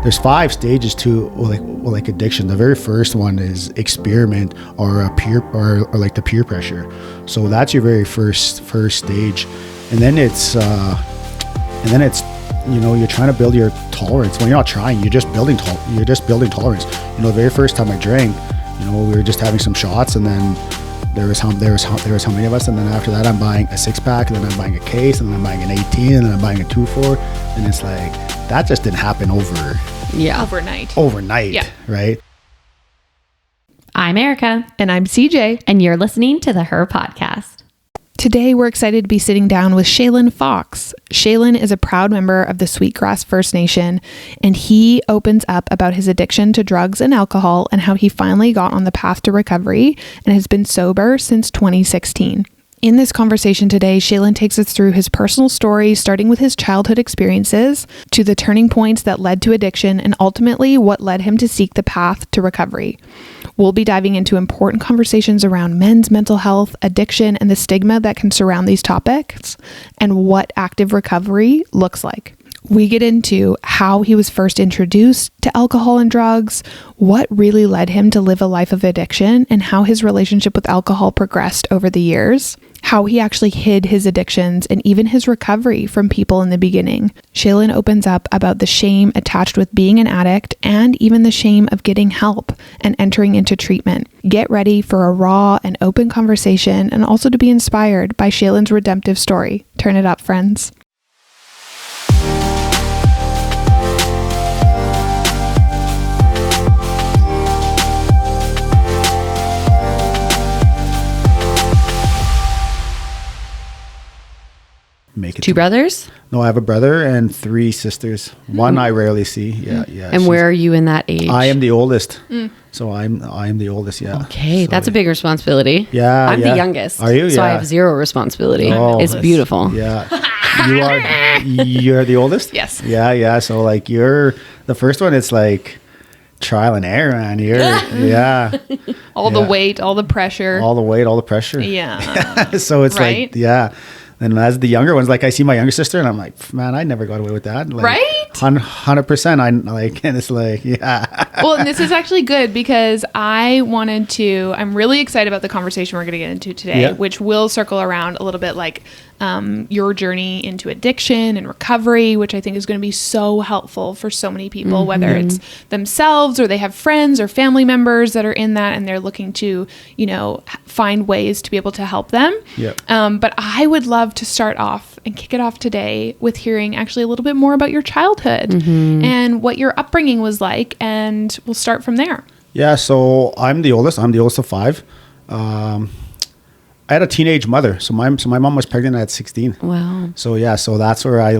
there's 5 stages to like addiction. The very first one is experiment or a peer or like the peer pressure. So that's your very first stage, and then it's you're trying to build your tolerance. When you're not trying, you're just building tolerance. The very first time I drank, we were just having some shots, and then there was how many of us, and then after that I'm buying a 6-pack, and then I'm buying a case, and then I'm buying an 18, and then I'm buying a 2-4, and it's like that just didn't happen overnight. Yeah. Right. I'm Erica. And I'm CJ. And you're listening to the Her Podcast. Today, we're excited to be sitting down with Shalen Fox. Shalen is a proud member of the Sweetgrass First Nation, and he opens up about his addiction to drugs and alcohol and how he finally got on the path to recovery and has been sober since 2016. In this conversation today, Shalen takes us through his personal story, starting with his childhood experiences to the turning points that led to addiction and ultimately what led him to seek the path to recovery. We'll be diving into important conversations around men's mental health, addiction, and the stigma that can surround these topics, and what active recovery looks like. We get into how he was first introduced to alcohol and drugs, what really led him to live a life of addiction, and how his relationship with alcohol progressed over the years, how he actually hid his addictions, and even his recovery from people in the beginning. Shalen opens up about the shame attached with being an addict and even the shame of getting help and entering into treatment. Get ready for a raw and open conversation and also to be inspired by Shalen's redemptive story. Turn it up, friends. Two brothers? No, I have a brother and 3 sisters. One I rarely see. Yeah. And where are you in that age? I am the oldest. So I am the oldest, yeah. Okay, so, that's a big responsibility. Yeah. I'm the youngest. Are you? So I have 0 responsibility. Oh, it's beautiful. Yeah. You're the oldest? Yes. Yeah. So like you're the first one, it's like trial and error, man. All the weight, all the pressure. Yeah. So it's right? like, yeah. And as the younger ones, like I see my younger sister and I'm like, man, I never got away with that. Like, right? 100%. And it's like, yeah. Well, and this is actually good because I'm really excited about the conversation we're going to get into today, which will circle around a little bit like your journey into addiction and recovery, which I think is going to be so helpful for so many people, whether it's themselves or they have friends or family members that are in that and they're looking to, find ways to be able to help them. But I would love to start off and kick it off today with hearing actually a little bit more about your childhood and what your upbringing was like, and we'll start from there. Yeah, so I'm the oldest of 5. I had a teenage mother, so my mom was pregnant at 16. Wow. So that's where I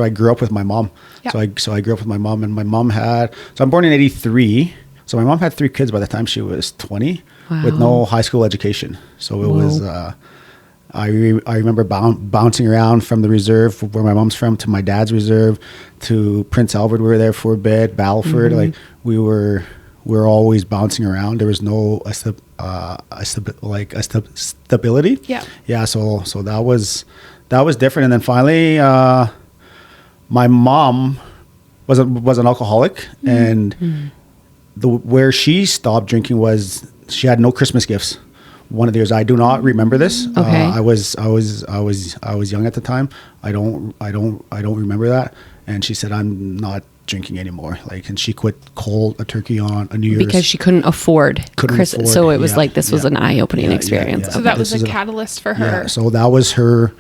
grew up with my mom. Yep. So I grew up with my mom, and my mom I'm born in 83. So my mom had 3 kids by the time she was 20 with no high school education. So it was I remember bouncing around from the reserve where my mom's from to my dad's reserve to Prince Albert. We were there for a bit, Battleford. Like we were always bouncing around. There was no stability. Yeah. So that was different. And then finally, my mom was an alcoholic, and where she stopped drinking was she had no Christmas gifts. One of the years, I do not remember this. Okay. I was young at the time. I don't remember that. And she said, "I'm not drinking anymore." And she quit cold turkey on a New Year's because she couldn't afford Christmas. So it was this was an eye-opening experience. So that was a catalyst for her. Yeah, so that was her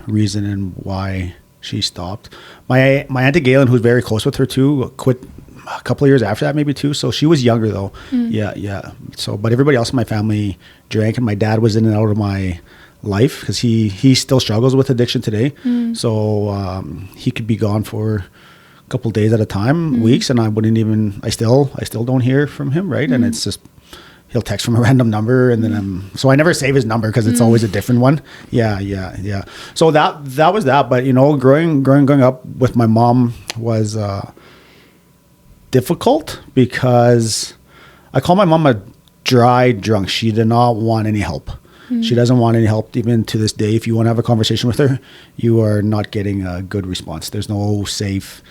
reason and why she stopped. My Auntie Galen, who's very close with her too, quit a couple of years after that, maybe 2. So she was younger though. Yeah. So, but everybody else in my family drank, and my dad was in and out of my life because he still struggles with addiction today. So he could be gone for a couple of days at a time, weeks, and I still don't hear from him, right? And it's just he'll text from a random number, and then so I never save his number because it's always a different one. Yeah. So that was that. But growing up with my mom was difficult because I call my mom a dry drunk. She did not want any help. She doesn't want any help even to this day. If you want to have a conversation with her, you are not getting a good response. There's no safe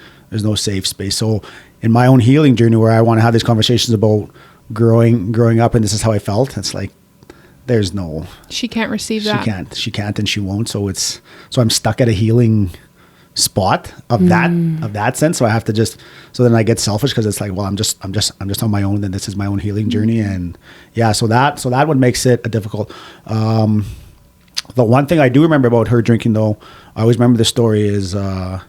safe space. So in my own healing journey, where I want to have these conversations about growing up, and this is how I felt, it's like there's no. She can't receive that. She can't, and she won't. So I'm stuck at a healing spot of that sense. So I have to so then I get selfish, because it's like, well, I'm just on my own, and this is my own healing journey. And yeah, so that what makes it a difficult. The one thing I do remember about her drinking, though, I always remember the story is, I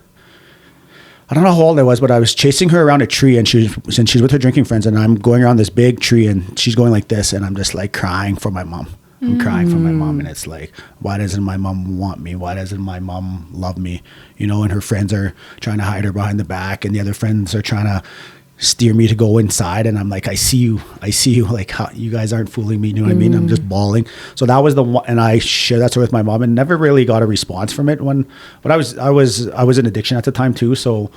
don't know how old I was, but I was chasing her around a tree, and she's with her drinking friends, and I'm going around this big tree, and she's going like this, and I'm just like crying for my mom. I'm crying for my mom, and it's like, why doesn't my mom want me? Why doesn't my mom love me? And her friends are trying to hide her behind the back, and the other friends are trying to steer me to go inside, and I'm like, I see you, like, how, you guys aren't fooling me, you know what I mean? I'm just bawling. So that was the one, and I shared that story with my mom, and never really got a response from it but I was in addiction at the time too, so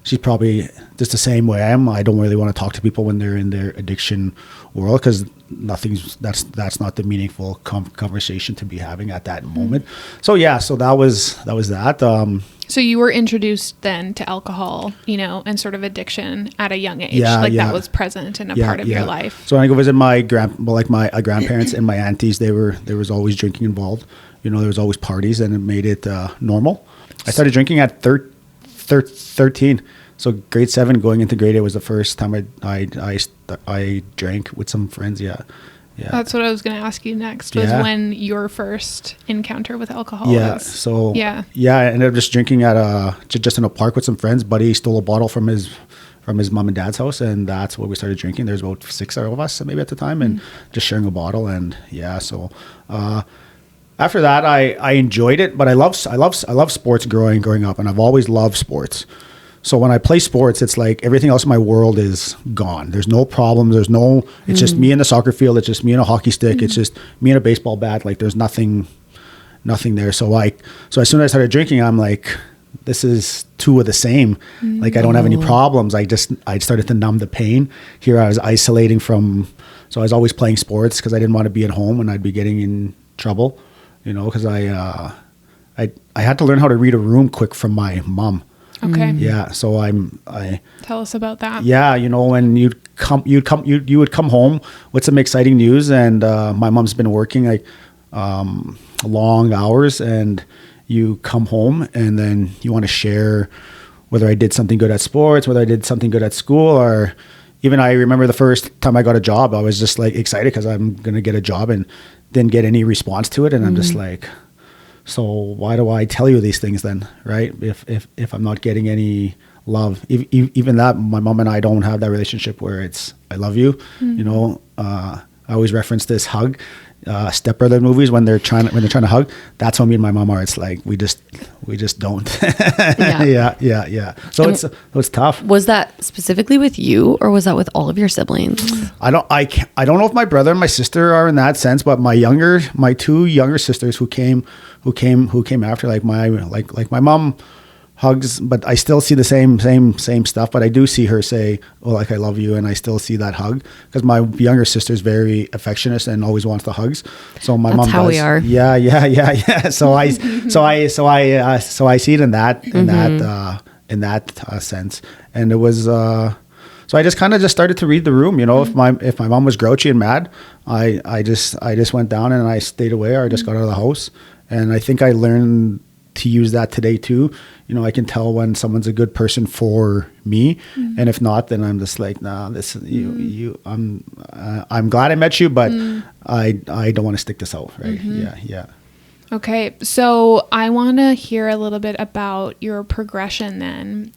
she's probably just the same way I am. I don't really want to talk to people when they're in their addiction world, because that's not the meaningful conversation to be having at that moment. So yeah, so that was that. So you were introduced then to alcohol, and sort of addiction at a young age. That was present in a part of your life. So when I go visit my grandparents and my aunties, there was always drinking involved. There was always parties, and it made it normal. I started drinking at 13. So grade 7 going into grade 8 was the first time I drank with some friends. Yeah. That's what I was going to ask you next, was when your first encounter with alcohol was. I ended up just drinking at just in a park with some friends. Buddy stole a bottle from his mom and dad's house, and that's what we started drinking. There's about 6 of us maybe at the time, and just sharing a bottle. And after that, I enjoyed it, but I love sports growing up, and I've always loved sports. So when I play sports, it's like everything else in my world is gone. There's no problems. It's just me in the soccer field. It's just me and a hockey stick. It's just me and a baseball bat. Like, there's nothing there. So as soon as I started drinking, I'm like, this is two of the same. Like, I don't have any problems. I started to numb the pain. Here I was isolating so I was always playing sports because I didn't want to be at home and I'd be getting in trouble, because I had to learn how to read a room quick from my mom. Okay. Yeah. So tell us about that. Yeah. When you would come home with some exciting news, and my mom's been working like long hours, and you come home, and then you want to share whether I did something good at sports, whether I did something good at school, or even I remember the first time I got a job, I was just like excited because I'm going to get a job, and didn't get any response to it. And I'm just like, so why do I tell you these things then, right? If I'm not getting any love, even that, my mom and I don't have that relationship where it's, I love you, I always reference this hug, Step Brother movies when they're trying to hug. That's how me and my mom are. It's like, we just don't. Yeah. So it's tough. Was that specifically with you, or was that with all of your siblings? I don't know if my brother and my sister are in that sense, but my two younger sisters who came after, like my mom hugs, but I still see the same stuff, but I do see her say, oh, like, I love you, and I still see that hug, because my younger sister's very affectionate and always wants the hugs. So my mom how does. We are. Yeah. So I see it in that sense. And it was so I just kind of started to read the room. If my mom was grouchy and mad, I just went down and I stayed away, or I just got out of the house. And I think I learned to use that today too. I can tell when someone's a good person for me, and if not, then I'm just like, nah, this I'm glad I met you, but I don't want to stick this out, right? Yeah. Okay, so I want to hear a little bit about your progression then,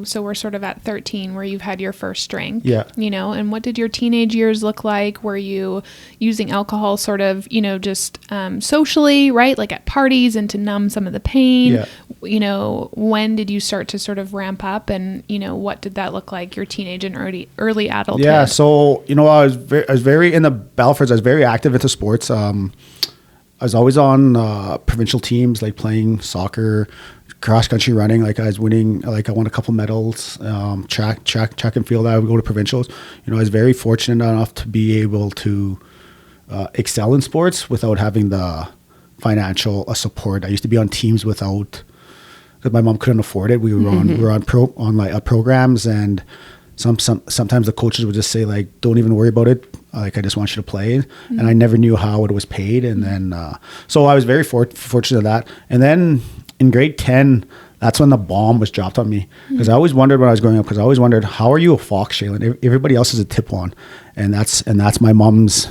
so we're sort of at 13 where you've had your first drink, and what did your teenage years look like? Were you using alcohol sort of, just socially, right? Like at parties and to numb some of the pain? When did you start to sort of ramp up, and, what did that look like, your teenage and early adulthood? Yeah, so, I was very in the Belfords, I was very active into sports. I was always on provincial teams, like playing soccer, cross country running. Like I was winning, like I won a couple medals, track and field. I would go to provincials. I was very fortunate enough to be able to excel in sports without having the financial support. I used to be on teams without because my mom couldn't afford it. We were on programs, and sometimes the coaches would just say like, don't even worry about it. Like, I just want you to play. And I never knew how it was paid. And then, so I was very fortunate of that. And then in grade 10, that's when the bomb was dropped on me. Because I always wondered when I was growing up, because I always wondered, how are you a Fox, Shalen? Everybody else is a Tipuan. And that's my mom's,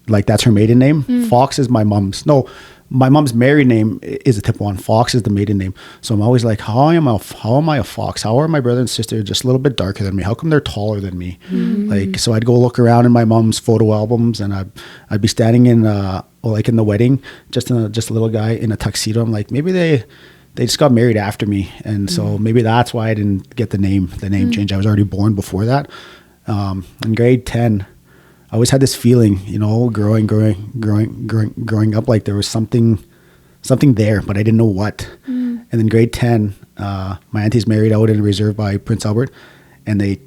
like, that's her maiden name. Fox is my mom's. No, my mom's married name is a Tipuan. Fox is the maiden name. So I'm always like, how am I a Fox? How are my brother and sister just a little bit darker than me? How come they're taller than me? Like, so I'd go look around in my mom's photo albums, and I'd be standing in like in the wedding, just a little guy in a tuxedo. I'm like, maybe they just got married after me, and so maybe that's why I didn't get the name change. I was already born before that. In grade 10, I always had this feeling, you know, growing up, like there was something there, but I didn't know what. And then grade 10, my auntie's married out in a reserve by Prince Albert, and they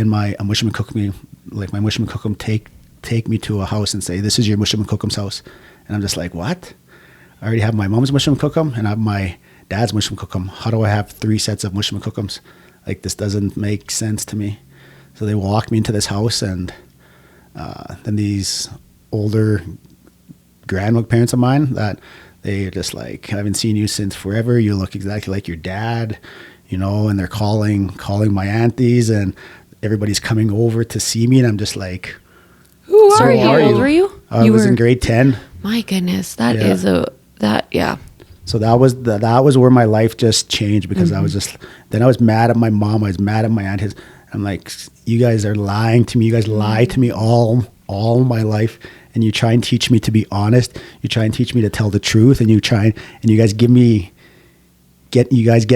my Mushroom Cookum take me to a house and say, this is your Mushroom Cookum's house. And I'm just like, what? I already have my mom's Mushroom Cookum and I have my dad's Mushroom Cookum. How do I have 3 sets of Mushroom Cookums? Like, this doesn't make sense to me. So they walked me into this house, and then these older grandparents of mine, that they just like, I haven't seen you since forever. You look exactly like your dad, you know, and they're calling my aunties, and everybody's coming over to see me. And I'm just like, sorry, how old were you? I was in grade 10. My goodness. So that was where my life just changed, because I was mad at my mom. I was mad at my aunt. I'm like, you guys are lying to me. You guys lie to me all my life, and you try and teach me to be honest. You try and teach me to tell the truth, and you guys get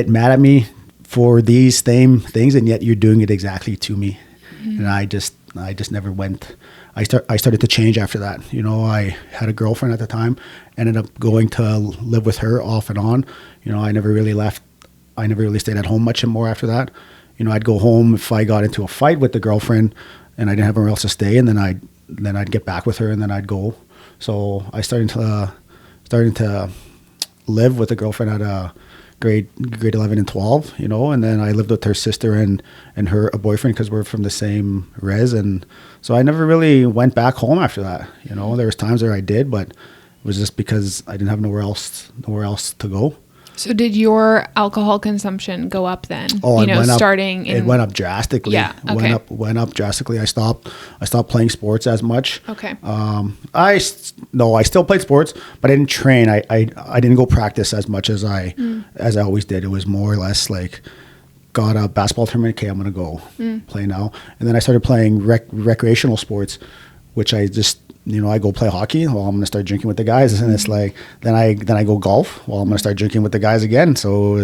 mad at me for these same things, and yet you're doing it exactly to me. And I just never went. I started to change after that. You know, I had a girlfriend at the time, ended up going to live with her off and on. You know, I never really left. I never really stayed at home much more after that. You know, I'd go home if I got into a fight with the girlfriend and I didn't have anywhere else to stay, and then I'd get back with her, and then I'd go. So I started to live with a girlfriend at grade 11 and 12, you know, and then I lived with her sister and a boyfriend, because we're from the same res. And so I never really went back home after that. You know, there was times where I did, but it was just because I didn't have nowhere else to go. So did your alcohol consumption go up then? Oh, it went up drastically. Yeah. Okay. Went up drastically. I stopped playing sports as much. Okay. I still played sports, but I didn't train. I didn't go practice as much as I always did. It was more or less like, got a basketball tournament, okay, I'm going to go play now. And then I started playing recreational sports, which I just, you know, I go play hockey. Well, I'm going to start drinking with the guys. And it's like, then I go golf. Well, I'm going to start drinking with the guys again. So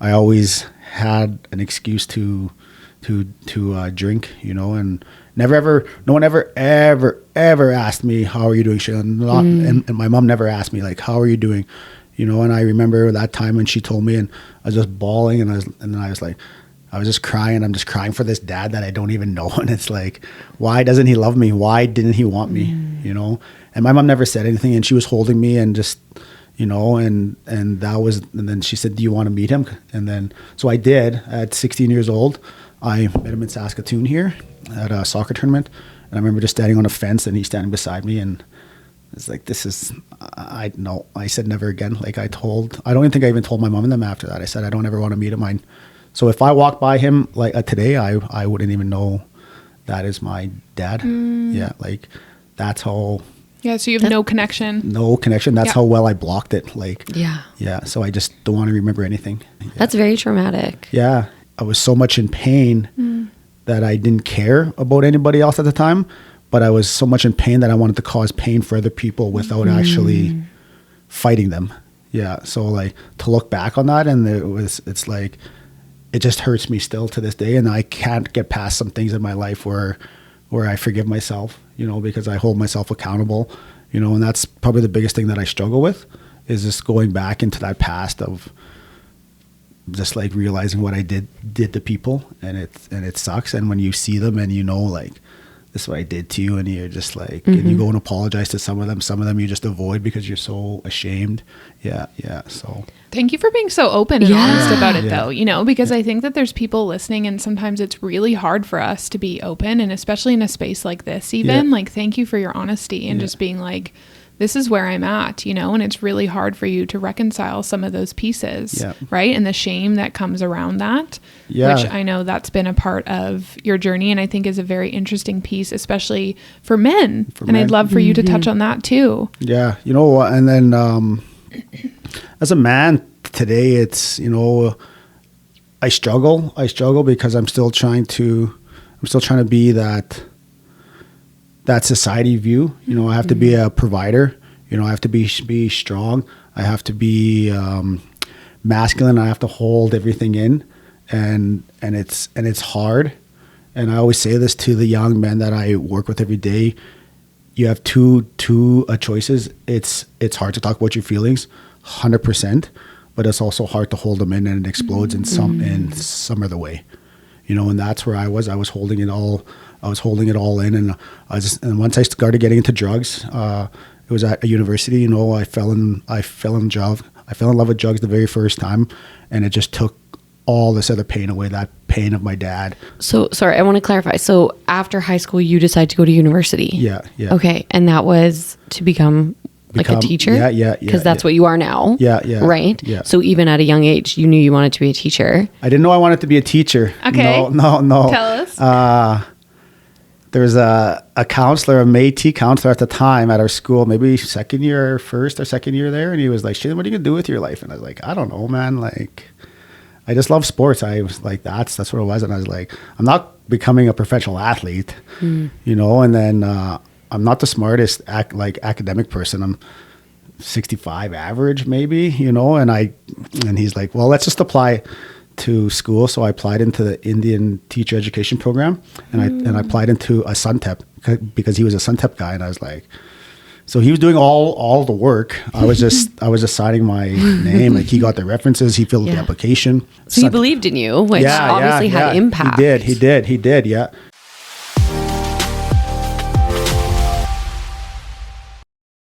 I always had an excuse to drink, you know, and no one ever asked me, how are you doing, Shalen? And my mom never asked me, like, how are you doing? You know, and I remember that time when she told me, and I was just bawling, and then I was like, I was just crying. I'm just crying for this dad that I don't even know. And it's like, why doesn't he love me? Why didn't he want me? You know? And my mom never said anything, and she was holding me, and just, you know, and then she said, do you want to meet him? And then, so I did. At 16 years old, I met him in Saskatoon here at a soccer tournament. And I remember just standing on a fence, and he's standing beside me, and it's like, I said never again. Like, I don't even think I even told my mom and them after that. I said, I don't ever want to meet him. So if I walked by him like today, I wouldn't even know that is my dad. Yeah, like, that's how. Yeah, so you have no connection. No connection. That's how well I blocked it. Like, yeah. So I just don't want to remember anything. Yeah. That's very traumatic. Yeah, I was so much in pain that I didn't care about anybody else at the time, but I was so much in pain that I wanted to cause pain for other people without actually fighting them. Yeah, so like, to look back on that, and it's like, it just hurts me still to this day, and I can't get past some things in my life where I forgive myself, you know, because I hold myself accountable, you know, and that's probably the biggest thing that I struggle with, is just going back into that past of just like realizing what I did to people, and it sucks. And when you see them and you know, like, this is what I did to you. And you're just like, and you go and apologize to some of them you just avoid because you're so ashamed. Yeah. So thank you for being so open and honest about it though, you know, because I think that there's people listening and sometimes it's really hard for us to be open, and especially in a space like this even, like, thank you for your honesty and just being like, this is where I'm at, you know, and it's really hard for you to reconcile some of those pieces, right? And the shame that comes around that, which I know that's been a part of your journey, and I think is a very interesting piece, especially for men. I'd love for you to touch on that too. Yeah, you know, and then as a man today, it's, you know, I struggle because I'm still trying to be that society view. You know, I have to be a provider. You know, I have to be strong. I have to be masculine. I have to hold everything in, and it's hard. And I always say this to the young men that I work with every day. You have two choices. It's hard to talk about your feelings, 100%, but it's also hard to hold them in, and it explodes in some other way. You know, and that's where I was holding it all. I was holding it all in, and once I started getting into drugs, it was at a university. You know, I fell in love with drugs the very first time, and it just took all this other pain away, that pain of my dad. So, sorry, I want to clarify. So after high school, you decided to go to university? Yeah. Okay, and that was to become like a teacher? Yeah. Because that's what you are now? Yeah. Right? Yeah. So even at a young age, you knew you wanted to be a teacher? I didn't know I wanted to be a teacher. Okay. No. Tell us. There was a counselor, a Métis counselor at the time at our school, maybe first or second year there. And he was like, "Shalen, what are you going to do with your life?" And I was like, "I don't know, man. Like, I just love sports." I was like, that's what it was. And I was like, I'm not becoming a professional athlete, you know, and then I'm not the smartest academic person. I'm 65 average maybe, you know, and he's like, "Well, let's just apply to school." So I applied into the Indian teacher education program, and I applied into a Suntep because he was a Suntep guy, and I was like, so he was doing all the work. I was just signing my name. Like, he got the references, he filled the application. So he believed in you, which obviously had impact. He did. Yeah.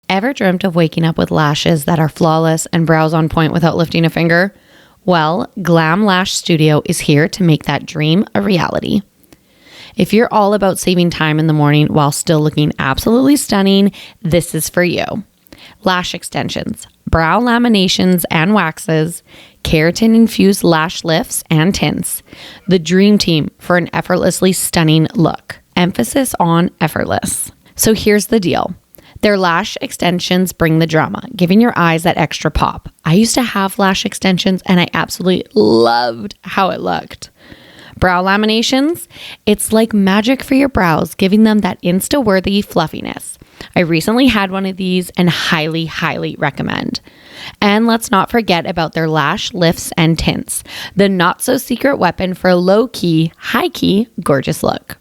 Ever dreamt of waking up with lashes that are flawless and brows on point without lifting a finger? Well, Glam Lash Studio is here to make that dream a reality. If you're all about saving time in the morning while still looking absolutely stunning, this is for you. Lash extensions, brow laminations and waxes, keratin-infused lash lifts and tints. The dream team for an effortlessly stunning look. Emphasis on effortless. So here's the deal. Their lash extensions bring the drama, giving your eyes that extra pop. I used to have lash extensions and I absolutely loved how it looked. Brow laminations, it's like magic for your brows, giving them that Insta-worthy fluffiness. I recently had one of these and highly, highly recommend. And let's not forget about their lash lifts and tints, the not-so-secret weapon for a low-key, high-key, gorgeous look.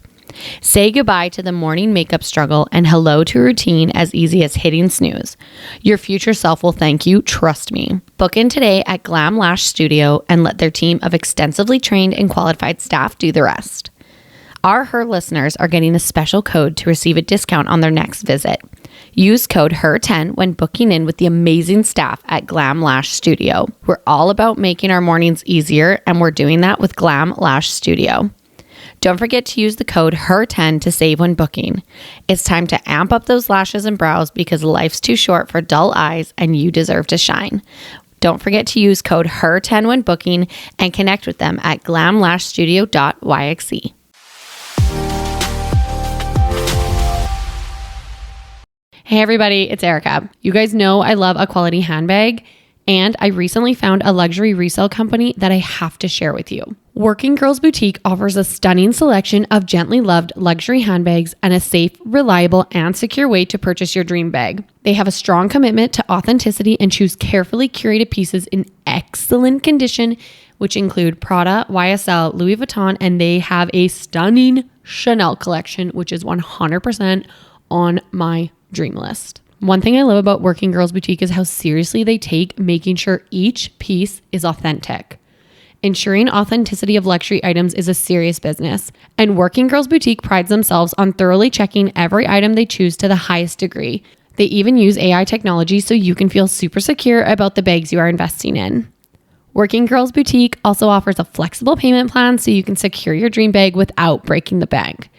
Say goodbye to the morning makeup struggle and hello to routine as easy as hitting snooze. Your future self will thank you, trust me. Book in today at Glam Lash Studio and let their team of extensively trained and qualified staff do the rest. Her listeners are getting a special code to receive a discount on their next visit. Use code HER10 when booking in with the amazing staff at Glam Lash Studio. We're all about making our mornings easier, and we're doing that with Glam Lash Studio. Don't forget to use the code HER10 to save when booking. It's time to amp up those lashes and brows because life's too short for dull eyes and you deserve to shine. Don't forget to use code HER10 when booking and connect with them at glamlashstudio.yxe. Hey everybody, it's Erica. You guys know I love a quality handbag, and I recently found a luxury resale company that I have to share with you. Working Girls Boutique offers a stunning selection of gently loved luxury handbags and a safe, reliable, and secure way to purchase your dream bag. They have a strong commitment to authenticity and choose carefully curated pieces in excellent condition, which include Prada, YSL, Louis Vuitton, and they have a stunning Chanel collection, which is 100% on my dream list. One thing I love about Working Girls Boutique is how seriously they take making sure each piece is authentic. Ensuring authenticity of luxury items is a serious business, and Working Girls Boutique prides themselves on thoroughly checking every item they choose to the highest degree. They even use AI technology so you can feel super secure about the bags you are investing in. Working Girls Boutique also offers a flexible payment plan so you can secure your dream bag without breaking the bank.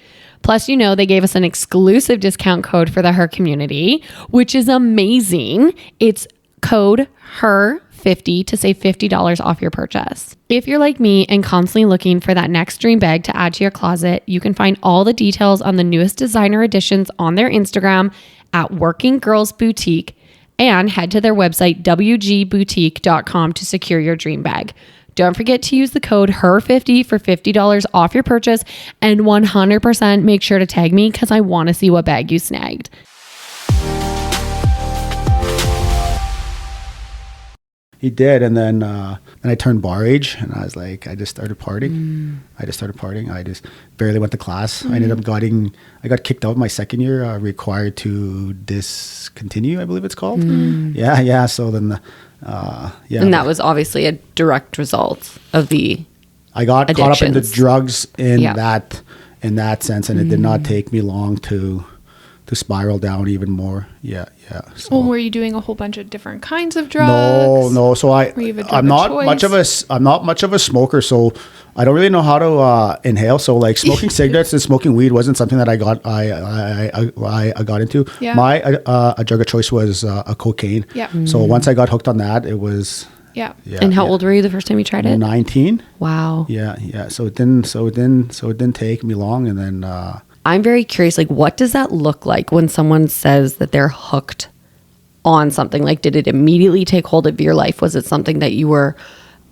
Plus, they gave us an exclusive discount code for the Her community, which is amazing. It's code HER50 to save $50 off your purchase. If you're like me and constantly looking for that next dream bag to add to your closet, you can find all the details on the newest designer additions on their Instagram at Working Girls Boutique, and head to their website, wgboutique.com, to secure your dream bag. Don't forget to use the code HER50 for $50 off your purchase, and 100% make sure to tag me because I want to see what bag you snagged. He did, and then I turned bar age, and I was like, I just started partying. I just barely went to class. I got kicked out my second year, required to discontinue, I believe it's called. Yeah. So then, And that was obviously a direct result of the I got caught up in the drugs in Yeah. that sense, and it did not take me long to spiral down even more. Yeah. So. Well, were you doing a whole bunch of different kinds of drugs? No. So Were you a drug I'm not choice? I'm not much of a smoker, so I don't really know how to inhale. So like smoking cigarettes and smoking weed wasn't something that I got into. Yeah. My drug of choice was cocaine. Yeah. So once I got hooked on that, it was Yeah. And how old were you the first time you tried it? 19. Wow. Yeah. So it didn't take me long, and then. I'm very curious, like, what does that look like when someone says that they're hooked on something? Like, did it immediately take hold of your life? Was it something that you were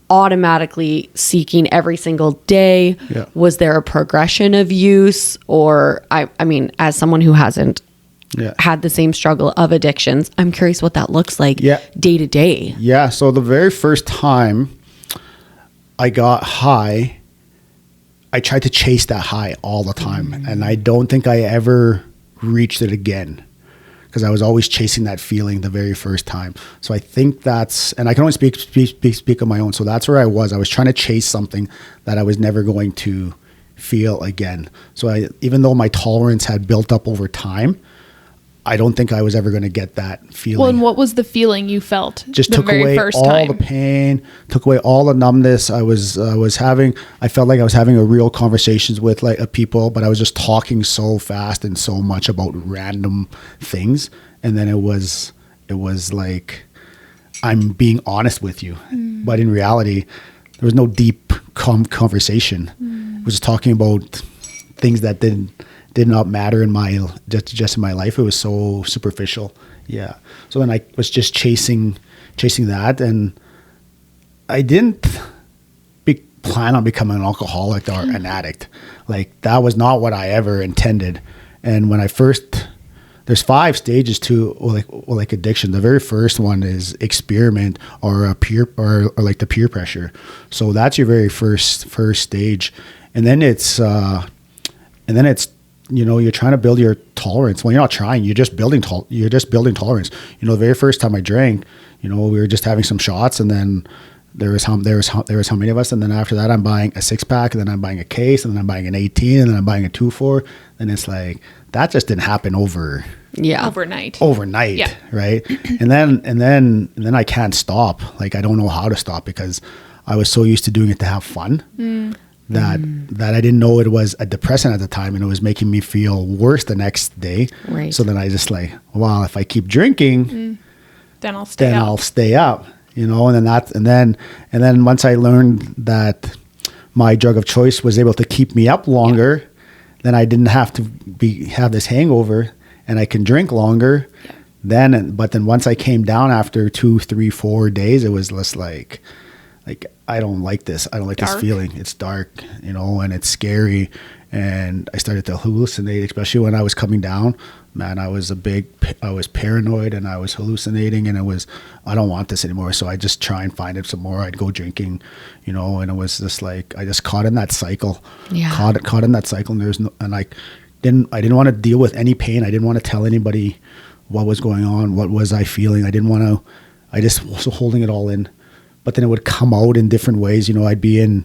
automatically seeking every single day? Yeah. Was there a progression of use? Or, I mean, as someone who hasn't had the same struggle of addictions, I'm curious what that looks like day to day. Yeah. So the very first time I got high, I tried to chase that high all the time, and I don't think I ever reached it again because I was always chasing that feeling the very first time. So I think and I can only speak on my own. So that's where I was. I was trying to chase something that I was never going to feel again. So even though my tolerance had built up over time, I don't think I was ever going to get that feeling. Well, and what was the feeling you felt? Just the took very away first all time? the pain, took away all the numbness. I felt like I was having a real conversations with people, but I was just talking so fast and so much about random things. And then it was like, I'm being honest with you. But in reality, there was no deep conversation. I was just talking about things that did not matter in just in my life. It was so superficial. Yeah. So then I was just chasing that, and I didn't plan on becoming an alcoholic or an addict. Like that was not what I ever intended. And when there's 5 stages to like addiction. The very first one is experiment or like the peer pressure. So that's your very first stage, and then it's you're trying to build your tolerance. Well, you're not trying. You're just building tolerance. The very first time I drank, we were just having some shots, and then there was how many of us, and then after that, I'm buying a 6-pack, and then I'm buying a case, and then I'm buying an 18, and then I'm buying a 2-4. And it's like that just didn't happen overnight. Yeah. Right. and then I can't stop. Like I don't know how to stop because I was so used to doing it to have fun. That I didn't know it was a depressant at the time, and it was making me feel worse the next day. Right. So then I just if I keep drinking, then I'll stay up. And then once I learned that my drug of choice was able to keep me up longer, then I didn't have to have this hangover, and I can drink longer. Yeah. But then once I came down after 2, 3, 4 days, it was less like I don't like this. I don't like this feeling. It's dark, and it's scary. And I started to hallucinate, especially when I was coming down. Man, I was paranoid, and I was hallucinating, and I don't want this anymore. So I just try and find it some more. I'd go drinking, and it was just like, I just caught in that cycle. Yeah. Caught in that cycle. And I didn't want to deal with any pain. I didn't want to tell anybody what was going on. What was I feeling? I just was holding it all in. but then it would come out in different ways. You know, I'd be in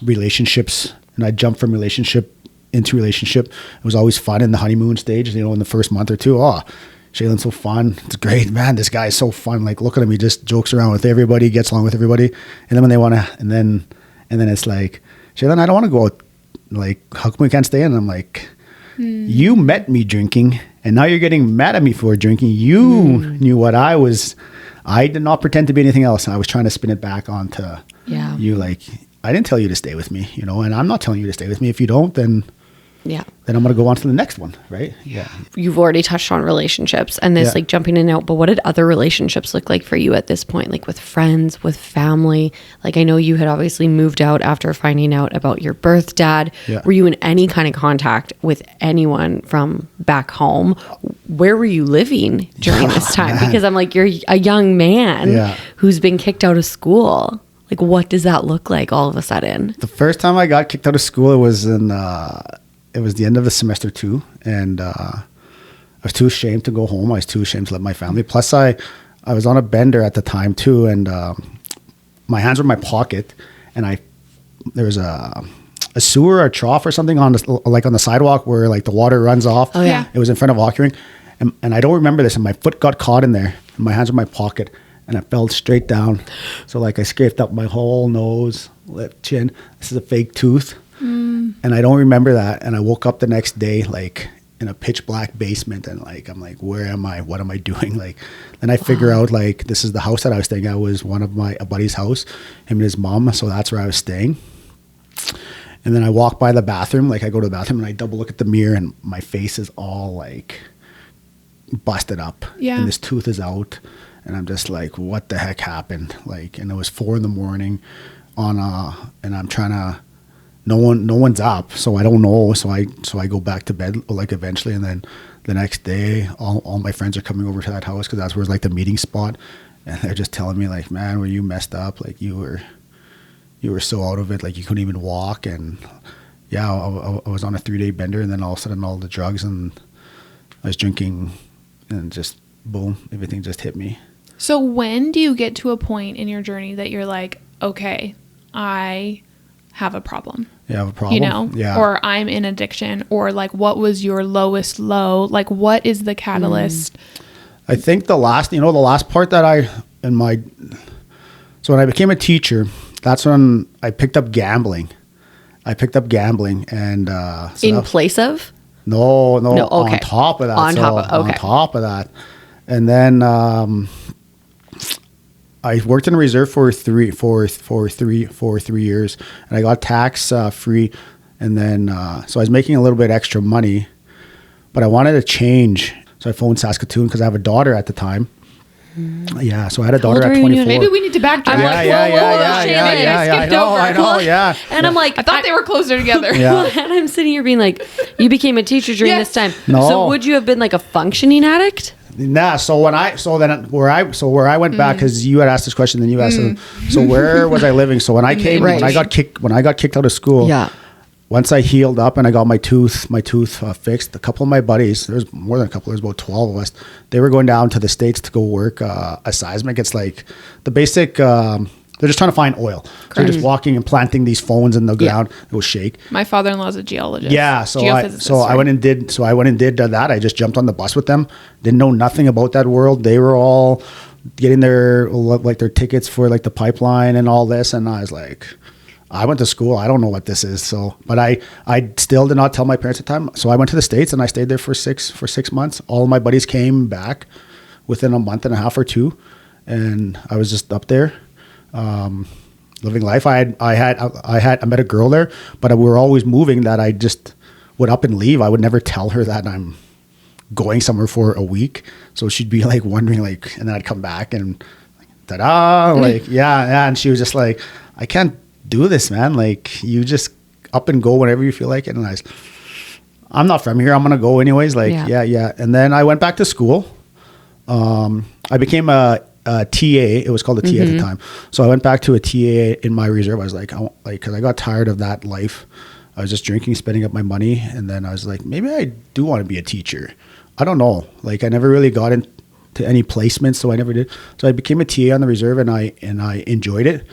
relationships and I'd jump from relationship into relationship. It was always fun in the honeymoon stage, you know, in the first month or two. Oh, Shalen's so fun. It's great, man. This guy is so fun. Like, look at him. He just jokes around with everybody, gets along with everybody. And then when they want to, and then it's like, Shalen, I don't want to go out. Like, how come we can't stay in? And I'm like, you met me drinking and now you're getting mad at me for drinking. You knew what I was. I did not pretend to be anything else. I was trying to spin it back onto you. Like, I didn't tell you to stay with me, you know, and I'm not telling you to stay with me. If you don't, then I'm going to go on to the next one. Right. Yeah. You've already touched on relationships and this like jumping in and out, but what did other relationships look like for you at this point? Like with friends, with family? Like, I know you had obviously moved out after finding out about your birth dad. Yeah. Were you in any kind of contact with anyone from back home? Where were you living during this time? Because I'm like, you're a young man who's been kicked out of school. Like, what does that look like all of a sudden? The first time I got kicked out of school, it was it was the end of the semester 2, and I was too ashamed to go home. I was too ashamed to let my family. Plus, I was on a bender at the time too, and my hands were in my pocket, and there was a sewer or a trough or something on the sidewalk where like the water runs off. Oh yeah. It was in front of hockey rink, and I don't remember this, and my foot got caught in there, and my hands were in my pocket, and I fell straight down. So like I scraped up my whole nose, lip, chin. This is a fake tooth. And I don't remember that. And I woke up the next day, like in a pitch black basement. And like, I'm like, where am I? What am I doing? Like, then I figure out like, this is the house that I was staying at. Was one of a buddy's house, him and his mom. So that's where I was staying. And then I walk by the bathroom. Like I go to the bathroom and I double look at the mirror and my face is all like busted up. Yeah. And this tooth is out. And I'm just like, what the heck happened? Like, and it was 4 a.m. and I'm trying to, no one's up, so I don't know. So I go back to bed like eventually, and then the next day, all my friends are coming over to that house because that's where it's like the meeting spot, and they're just telling me like, man, were you messed up? Like you were so out of it, like you couldn't even walk. And yeah, I was on a 3-day bender, and then all of a sudden all the drugs and I was drinking, and just boom, everything just hit me. So when do you get to a point in your journey that you're like, okay, I have a problem? Yeah, I have a problem. You know? Yeah. Or I'm in addiction, or like, what was your lowest low? Like, what is the catalyst? I think the last part that so when I became a teacher, that's when I picked up gambling. And in place of? No, okay. On top of that. On top of that. And then I worked in a reserve for 3 years, and I got tax free. And then so I was making a little bit extra money, but I wanted to change. So I phoned Saskatoon because I have a daughter at the time. Yeah, so I had a daughter at 24. Maybe we need to backtrack. I know. Yeah. And I'm like, I thought they were closer together. Well, and I'm sitting here being like, you became a teacher during this time. No. So would you have been like a functioning addict? Nah. So where I went back, because you had asked this question, then you asked. So where was I living? So when I came, when I got kicked out of school. Yeah. Once I healed up and I got my tooth fixed, a couple of my buddies, there's more than a couple, there's about 12 of us, they were going down to the States to go work a seismic. It's like the basic, they're just trying to find oil. So they're just walking and planting these phones in the ground. It will shake. My father-in-law's a geologist. Yeah, so I went and did that. I just jumped on the bus with them. Didn't know nothing about that world. They were all getting their tickets for like the pipeline and all this, and I was like, I went to school. I don't know what this is. So, but I still did not tell my parents at the time. So I went to the States and I stayed there for six months. All of my buddies came back within a month and a half or 2, and I was just up there, living life. I met a girl there, but we were always moving. That I just would up and leave. I would never tell her that I'm going somewhere for a week. So she'd be like wondering, like, and then I'd come back and ta-da, like yeah, and she was just like, I can't do this, man. Like, you just up and go whenever you feel like it. And I'm not from here. I'm gonna go anyways. Like, yeah. And then I went back to school. I became a TA. It was called a TA at the time. So I went back to a TA in my reserve. I was like, because I got tired of that life. I was just drinking, spending up my money, and then I was like, maybe I do want to be a teacher. I don't know. Like, I never really got any placements, so I never did. So I became a TA on the reserve, and I enjoyed it.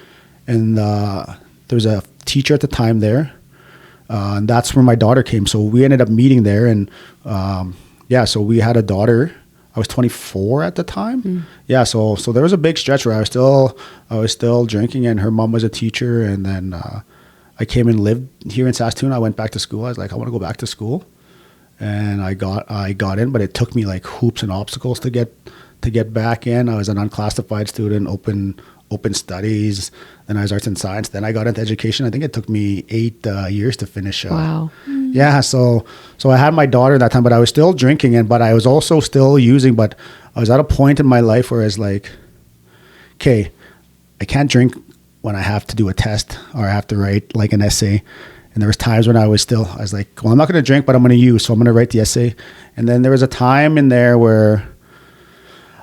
And there was a teacher at the time there, and that's where my daughter came. So we ended up meeting there, and so we had a daughter. I was 24 at the time. Yeah, so there was a big stretch where I was still drinking, and her mom was a teacher, and then I came and lived here in Saskatoon. I went back to school. I was like, I want to go back to school, and I got in, but it took me like hoops and obstacles to get back in. I was an unclassified student, open studies. Then I was arts and science. Then I got into education. I think it took me 8 years to finish. Wow. Yeah. So I had my daughter that time, but I was still drinking, but I was also still using. But I was at a point in my life where I was like, okay, I can't drink when I have to do a test or I have to write like an essay. And there was times when I was like, well, I'm not going to drink, but I'm going to use. So I'm going to write the essay. And then there was a time in there where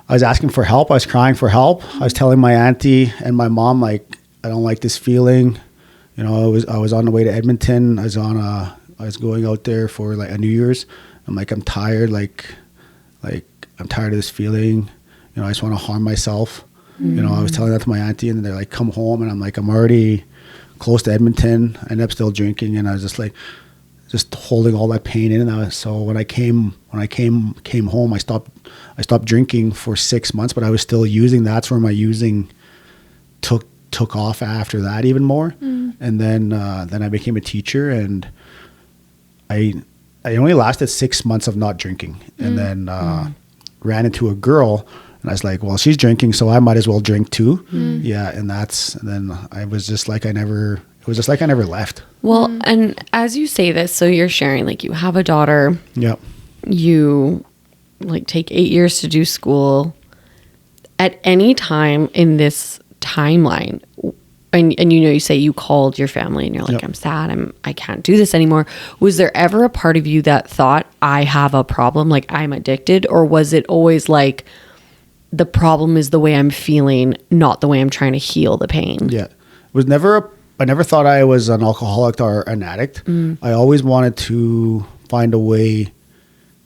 I was asking for help. I was crying for help. I was telling my auntie and my mom, like, I don't like this feeling. You know, I was on the way to Edmonton. I was going out there for like a New Year's. I'm like, I'm tired. Like I'm tired of this feeling. You know, I just want to harm myself. You know, I was telling that to my auntie, and they're like, come home. And I'm like, I'm already close to Edmonton. I ended up still drinking, and I was just holding all that pain in. And so when I came home, I stopped drinking for 6 months, but I was still using. That's where my using took off after that even more. And then I became a teacher, and I only lasted 6 months of not drinking, and then ran into a girl. And I was like, well, she's drinking, so I might as well drink too. Yeah. And then I was just like, it was just like I never left. Well, and as you say this, so you're sharing, like, you have a daughter. Yep. You like take 8 years to do school. At any time in this timeline, and you know, you say you called your family and you're like, I'm sad, I can't do this anymore. Was there ever a part of you that thought, I have a problem, like I'm addicted? Or was it always like, the problem is the way I'm feeling, not the way I'm trying to heal the pain? Yeah. It was I never thought I was an alcoholic or an addict. I always wanted to find a way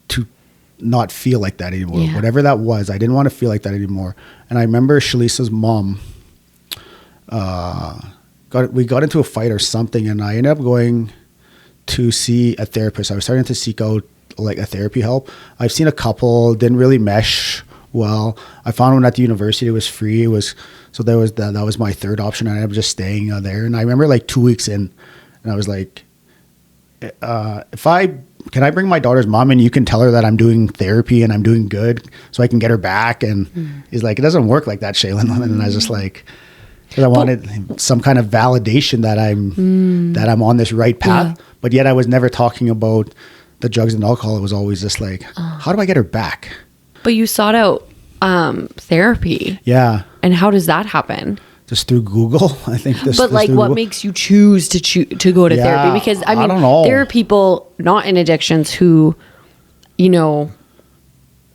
to not feel like that anymore. Yeah. Whatever that was, I didn't want to feel like that anymore. And I remember Shalisa's mom, we got into a fight or something, and I ended up going to see a therapist. I was starting to seek out like a therapy help. I've seen a couple, didn't really mesh well. I found one at the university. It was free. That was my third option. I ended up just staying there. And I remember like 2 weeks in, and I was like, can I bring my daughter's mom and you can tell her that I'm doing therapy and I'm doing good so I can get her back? And he's like, it doesn't work like that, Shalen. And I was just like, because I wanted some kind of validation that I'm on this right path. Yeah. But yet I was never talking about the drugs and alcohol. It was always just like, how do I get her back? But you sought out therapy. Yeah. And how does that happen? Just through Google, I think. But like, what makes you choose to go to therapy? Because I don't know. There are people not in addictions who, you know,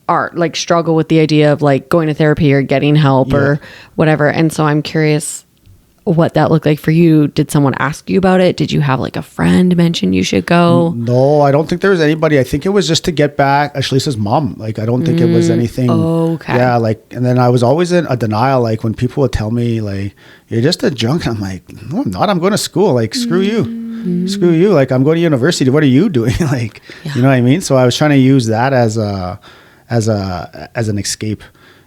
are like struggle with the idea of like going to therapy or getting help or whatever. And so I'm curious what that looked like for you. Did someone ask you about it? Did you have like a friend mention you should go? No, I don't think there was anybody. I think it was just to get back Ashlisa's mom. Like, I don't think it was anything. Okay. Yeah. Like, and then I was always in a denial. Like when people would tell me like, you're just a drunk. I'm like, no, I'm not. I'm going to school. Like, screw you. Screw you. Like, I'm going to university. What are you doing? Like, you know what I mean? So I was trying to use that as an escape,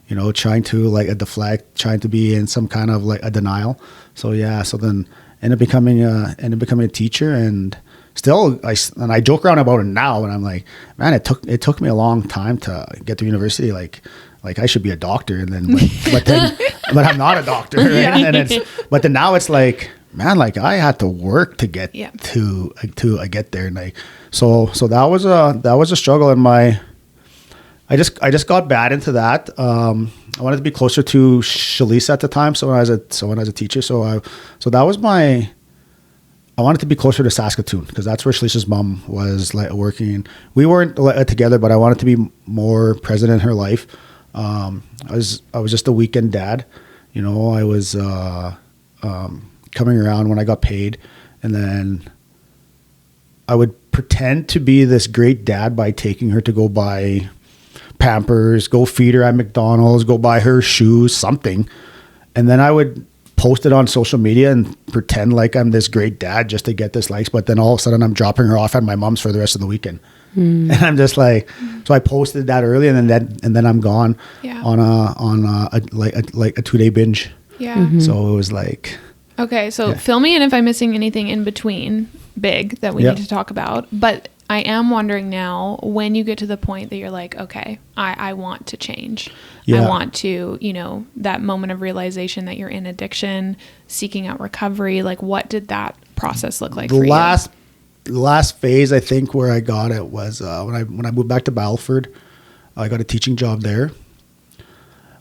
you know, trying to like a deflect, trying to be in some kind of like a denial. So so then ended up becoming a teacher, and still I joke around about it now, and I'm like, man, it took me a long time to get to university. Like I should be a doctor, and then but I'm not a doctor. Right? But then now it's like, man, like I had to work to get to get there, and like so that was a struggle in my. I just got bad into that. I wanted to be closer to Shalisa at the time. So when I was a teacher, so that was I wanted to be closer to Saskatoon because that's where Shalisa's mom was like working. We weren't together, but I wanted to be more present in her life. I was just a weekend dad. You know, I was coming around when I got paid, and then I would pretend to be this great dad by taking her to go buy Pampers, go feed her at McDonald's, go buy her shoes, something. And then I would post it on social media and pretend like I'm this great dad just to get this likes. But then all of a sudden I'm dropping her off at my mom's for the rest of the weekend. And I'm just like, so I posted that early and then I'm gone on a 2-day binge. Yeah. So it was like, okay. So fill me in if I'm missing anything in between big that we need to talk about. But I am wondering now, when you get to the point that you're like, okay, I want to change. I want to, that moment of realization that you're in addiction, seeking out recovery. Like, what did that process look like for you? The last phase, I think, where I got it was when I moved back to Battleford. I got a teaching job there.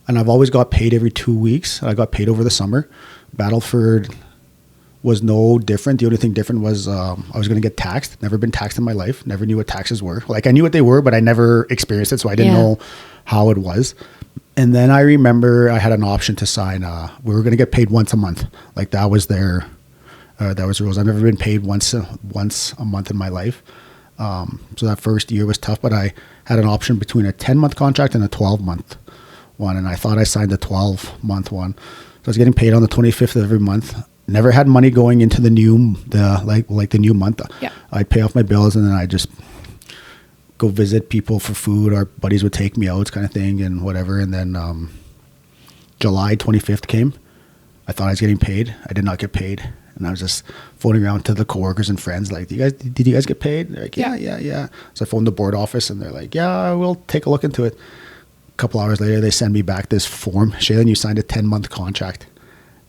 And I've always got paid every 2 weeks. I got paid over the summer. Battleford was no different. The only thing different was I was going to get taxed. Never been taxed in my life. Never knew what taxes were. Like, I knew what they were, but I never experienced it, so I didn't know how it was. And then I remember I had an option to sign. We were going to get paid once a month. Like, that was their that was the rules. I've never been paid once a month in my life. So that first year was tough, but I had an option between a 10-month contract and a 12-month one, and I thought I signed the 12-month one. So I was getting paid on the 25th of every month. Never had money going into the new month. Yeah. I'd pay off my bills and then I'd just go visit people for food. Our buddies would take me out, kind of thing, and whatever. And then July 25th came. I thought I was getting paid. I did not get paid. And I was just phoning around to the coworkers and friends, like, did you guys get paid? They're like, yeah. So I phoned the board office and they're like, yeah, we'll take a look into it. A couple hours later, they send me back this form. Shalen, you signed a 10-month contract.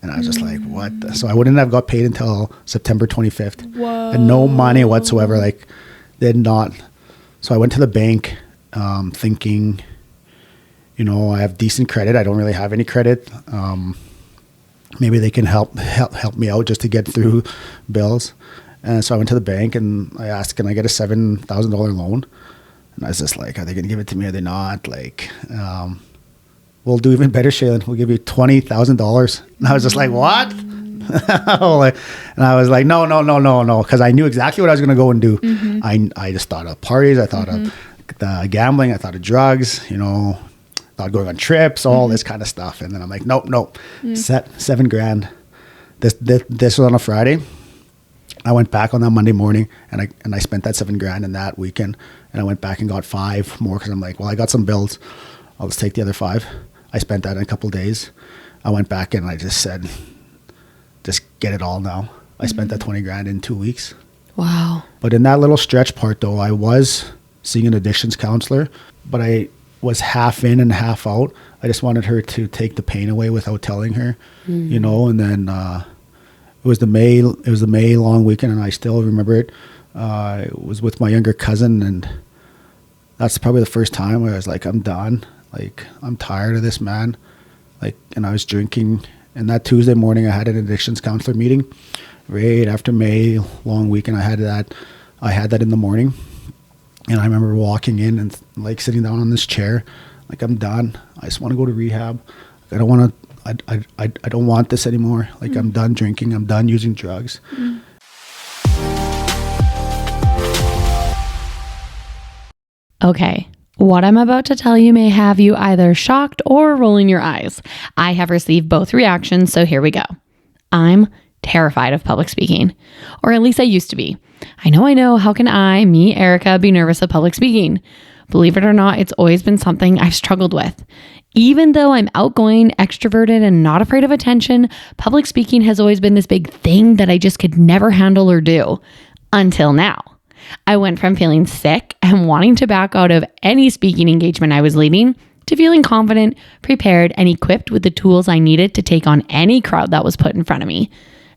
And I was just like, what? So I wouldn't have got paid until September 25th. Whoa. And no money whatsoever. Like, they had not. So I went to the bank thinking, I have decent credit. I don't really have any credit. Maybe they can help me out just to get through bills. And so I went to the bank and I asked, can I get a $7,000 loan? And I was just like, are they going to give it to me? Are they not? Like, we'll do even better, Shalen. We'll give you $20,000. And I was just like, what? And I was like, no. Because I knew exactly what I was going to go and do. I just thought of parties. I thought of gambling. I thought of drugs, thought going on trips, all this kind of stuff. And then I'm like, nope. Set $7,000. This was on a Friday. I went back on that Monday morning and I spent that $7,000 in that weekend. And I went back and got 5 more because I'm like, well, I got some bills. I'll just take the other 5. I spent that in a couple of days. I went back and I just said, just get it all now. I spent that $20,000 in 2 weeks. Wow. But in that little stretch part though, I was seeing an addictions counselor, but I was half in and half out. I just wanted her to take the pain away without telling her, and then it was the May long weekend and I still remember it. It was with my younger cousin and that's probably the first time where I was like, I'm done. Like, I'm tired of this, man. Like, and I was drinking. And that Tuesday morning, I had an addictions counselor meeting. Right after May long weekend, I had that in the morning. And I remember walking in and like sitting down on this chair, like, I'm done. I just want to go to rehab. I don't want to. I don't want this anymore. Like, I'm done drinking. I'm done using drugs. Okay, what I'm about to tell you may have you either shocked or rolling your eyes. I have received both reactions, so here we go. I'm terrified of public speaking, or at least I used to be. I know. How can me, Erica, be nervous of public speaking? Believe it or not, it's always been something I've struggled with. Even though I'm outgoing, extroverted, and not afraid of attention, public speaking has always been this big thing that I just could never handle or do. Until now. I went from feeling sick and wanting to back out of any speaking engagement I was leading to feeling confident, prepared, and equipped with the tools I needed to take on any crowd that was put in front of me.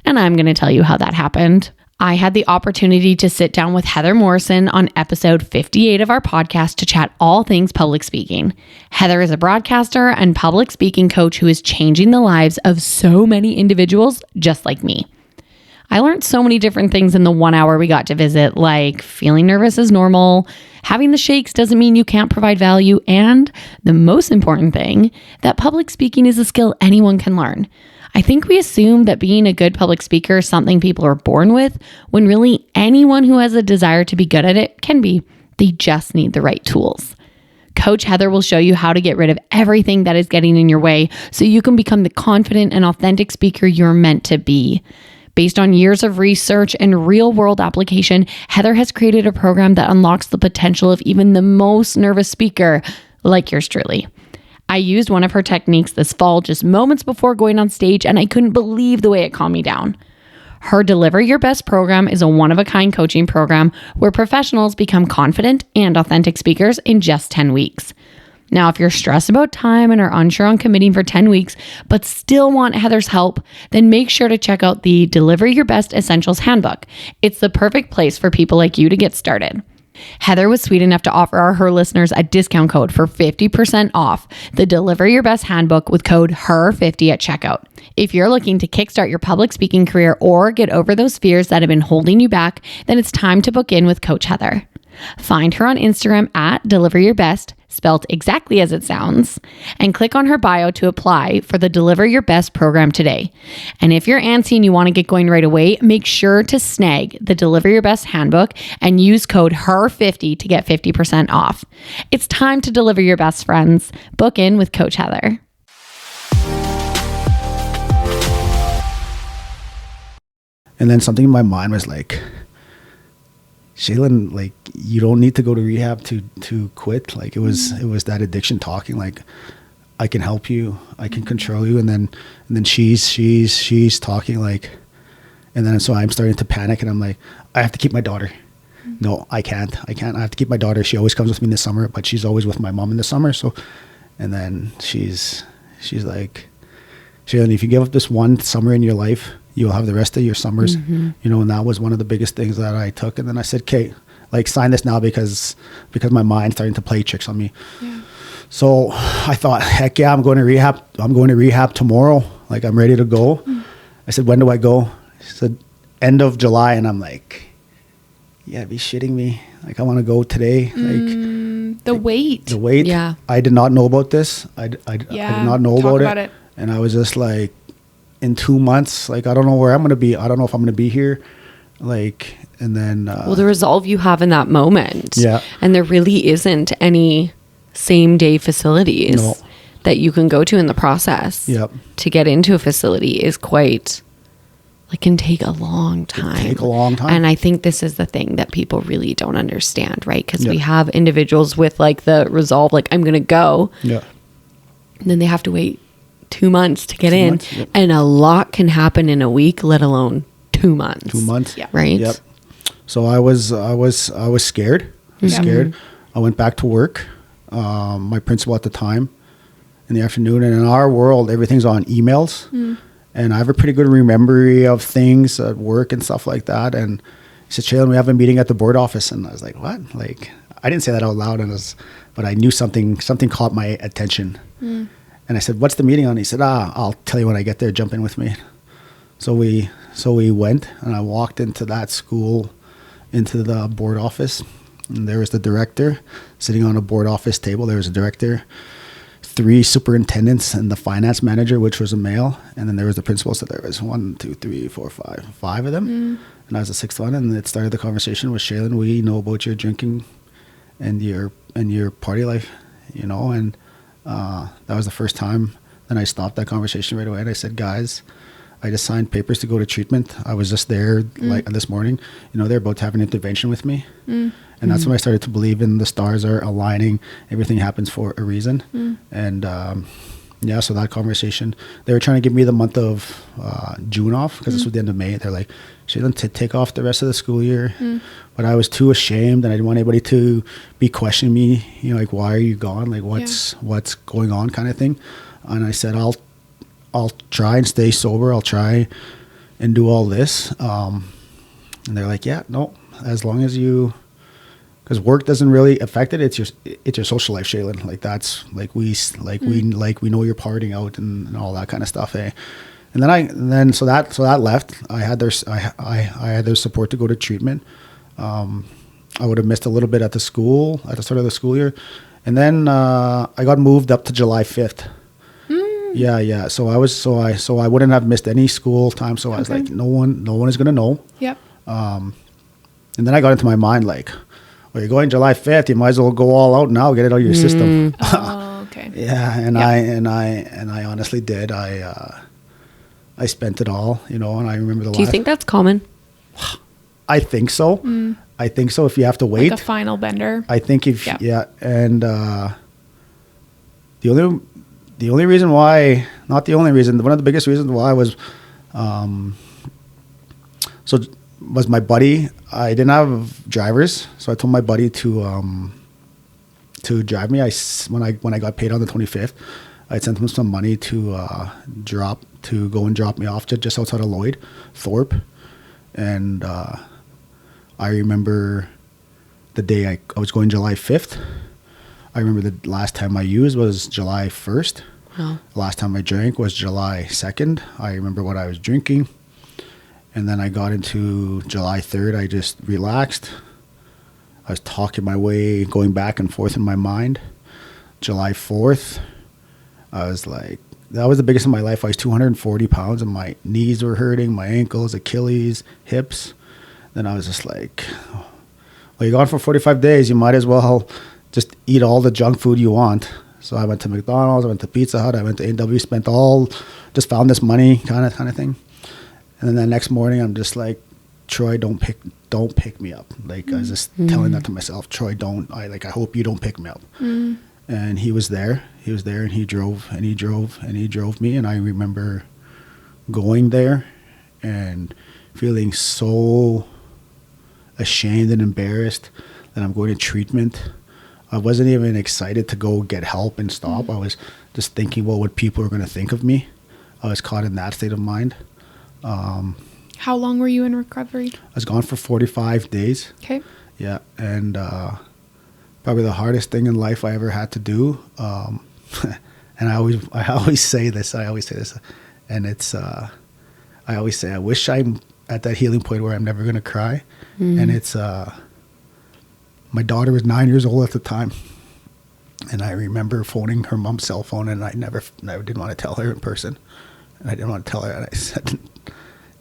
And I'm going to tell you how that happened. I had the opportunity to sit down with Heather Morrison on episode 58 of our podcast to chat all things public speaking. Heather is a broadcaster and public speaking coach who is changing the lives of so many individuals just like me. I learned so many different things in the 1 hour we got to visit, like feeling nervous is normal, having the shakes doesn't mean you can't provide value, and the most important thing, that public speaking is a skill anyone can learn. I think we assume that being a good public speaker is something people are born with, when really anyone who has a desire to be good at it can be. They just need the right tools. Coach Heather will show you how to get rid of everything that is getting in your way so you can become the confident and authentic speaker you're meant to be. Based on years of research and real-world application, Heather has created a program that unlocks the potential of even the most nervous speaker, like yours truly. I used one of her techniques this fall just moments before going on stage, and I couldn't believe the way it calmed me down. Her Deliver Your Best program is a one-of-a-kind coaching program where professionals become confident and authentic speakers in just 10 weeks. Now, if you're stressed about time and are unsure on committing for 10 weeks, but still want Heather's help, then make sure to check out the Deliver Your Best Essentials Handbook. It's the perfect place for people like you to get started. Heather was sweet enough to offer her listeners a discount code for 50% off the Deliver Your Best Handbook with code HER50 at checkout. If you're looking to kickstart your public speaking career or get over those fears that have been holding you back, then it's time to book in with Coach Heather. Find her on Instagram at Deliver Your Best, spelled exactly as it sounds, and click on her bio to apply for the Deliver Your Best program today. And if you're antsy and you want to get going right away, make sure to snag the Deliver Your Best handbook and use code HER50 to get 50% off. It's time to deliver your best, friends. Book in with Coach Heather. And then something in my mind was like, Shalen, like, you don't need to go to rehab to quit. Like, it was that addiction talking, like, I can help you, I can control you. And then she's talking, like, and then so I'm starting to panic, and I'm like, I have to keep my daughter. No, I can't. I have to keep my daughter. She always comes with me in the summer, but she's always with my mom in the summer. So, and then she's like, Shalen, if you give up this one summer in your life, you'll have the rest of your summers, you know, and that was one of the biggest things that I took. And then I said, Kate, like, sign this now because my mind's starting to play tricks on me. Yeah. So I thought, heck yeah, I'm going to rehab. I'm going to rehab tomorrow. Like, I'm ready to go. I said, when do I go? She said, end of July. And I'm like, yeah, be shitting me. Like, I want to go today. The weight. Yeah. I did not know about this. I did not know about it. And I was just like, in 2 months, like, I don't know where I'm going to be. I don't know if I'm going to be here. Like, and then well, the resolve you have in that moment, yeah, and there really isn't any same day facilities that you can go to in the process. Yep. To get into a facility is quite, like, can take a long time. And I think this is the thing that people really don't understand, right? Because we have individuals with, like, the resolve, like, I'm going to go. Yeah. And then they have to wait 2 months to get in. Yep. And a lot can happen in a week, let alone 2 months. 2 months. Yeah. Right. Yep. So I was scared. Scared. I went back to work. My principal at the time in the afternoon, and in our world, everything's on emails. And I have a pretty good memory of things at work and stuff like that. And he said, Shalen, we have a meeting at the board office. And I was like, what? Like, I didn't say that out loud, but I knew something caught my attention. And I said, what's the meeting on? He said, I'll tell you when I get there, jump in with me. So we went, and I walked into that school, into the board office, and there was the director sitting on a board office table. There was a director, 3 superintendents, and the finance manager, which was a male. And then there was the principal. So there was 1, 2, 3, 4, 5 of them. And I was the 6th one. And it started the conversation with Shalen. We know about your drinking and your party life, you know, and that was the first time. Then I stopped that conversation right away, and I said, guys, I just signed papers to go to treatment. I was just there like this morning. You know, they're about to have an intervention with me. And that's when I started to believe in the stars are aligning. Everything happens for a reason. And so that conversation, they were trying to give me the month of June off because this was the end of May. They're like, Shalen, take off the rest of the school year. But I was too ashamed, and I didn't want anybody to be questioning me, you know, like, why are you gone? Like, what's going on, kind of thing. And I said, I'll try and stay sober. I'll try and do all this. And they're like, yeah, no, as long as you, because work doesn't really affect it. It's your social life, Shalen. Like, that's like we know you're partying out and all that kind of stuff. Eh? And then so that left. I had their support to go to treatment. I would have missed a little bit at the school at the start of the school year, and then I got moved up to July 5th. Yeah. So I wouldn't have missed any school time. So I was like, no one is gonna know. Yep. And then I got into my mind like, well, you're going July 5th. You might as well go all out now. Get it out of your system. Oh, okay. Yeah, and Yeah. I honestly did. I spent it all, you know, and I remember the Do you think that's common? I think so. I think so. If you have to wait, Like a final bender. I think if Yeah. and the only reason why, not the only reason, one of the biggest reasons why was, was my buddy. I didn't have drivers, so I told my buddy to drive me. When I got paid on the 25th, I sent him some money to go and drop me off just outside of Lloyd, Thorpe, and I remember the day I was going July 5th. I remember the last time I used was July 1st. Oh. The last time I drank was July 2nd. I remember what I was drinking. And then I got into July 3rd. I just relaxed. I was talking my way, going back and forth in my mind. July 4th, I was like, that was the biggest in my life. I was 240 pounds and my knees were hurting, my ankles, Achilles, hips. Then I was just like, well, you're gone for 45 days. You might as well just eat all the junk food you want. So I went to McDonald's, I went to Pizza Hut, I went to A&W, just found this money kind of thing. And then the next morning, I'm just like, Troy, don't pick me up. Like I was just telling that to myself, Troy, I hope you don't pick me up. And he was there, and he drove me. And I remember going there and feeling so ashamed and embarrassed that I'm going to treatment. I wasn't even excited to go get help and stop. I was just thinking, well, what people are going to think of me. I was caught in that state of mind. How long were you in recovery? I was gone for 45 days. Okay. Yeah, and probably the hardest thing in life I ever had to do. And I always say this, and it's I always say I wish I'm at that healing point where I'm never going to cry. And it's my daughter was 9 years old at the time, and I remember phoning her mom's cell phone, and I never didn't want to tell her in person, and I didn't want to tell her, and I said,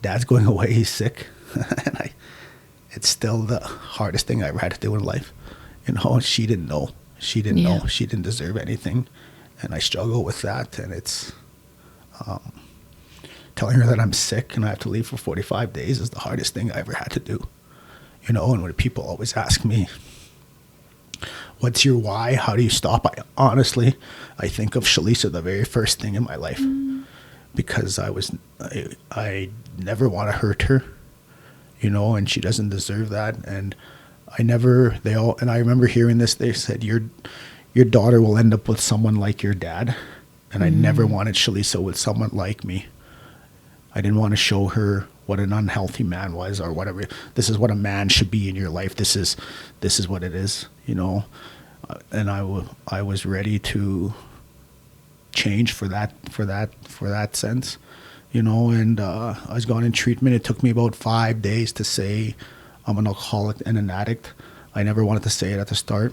Dad's going away, he's sick. And it's still the hardest thing I ever had to do in life, you know. And she didn't know, she didn't deserve anything, and I struggle with that. And it's telling her that I'm sick and I have to leave for 45 days is the hardest thing I ever had to do, you know. And when people always ask me, what's your why? How do you stop? I think of Shalisa the very first thing in my life, because I never want to hurt her, you know, and she doesn't deserve that. And I remember hearing this, they said, your daughter will end up with someone like your dad. And I never wanted Shalisa with someone like me. I didn't want to show her what an unhealthy man was or whatever. This is what a man should be in your life. This is what it is, you know. And I was ready to change for that sense, you know. And I was gone in treatment. It took me about 5 days to say I'm an alcoholic and an addict. I never wanted to say it at the start.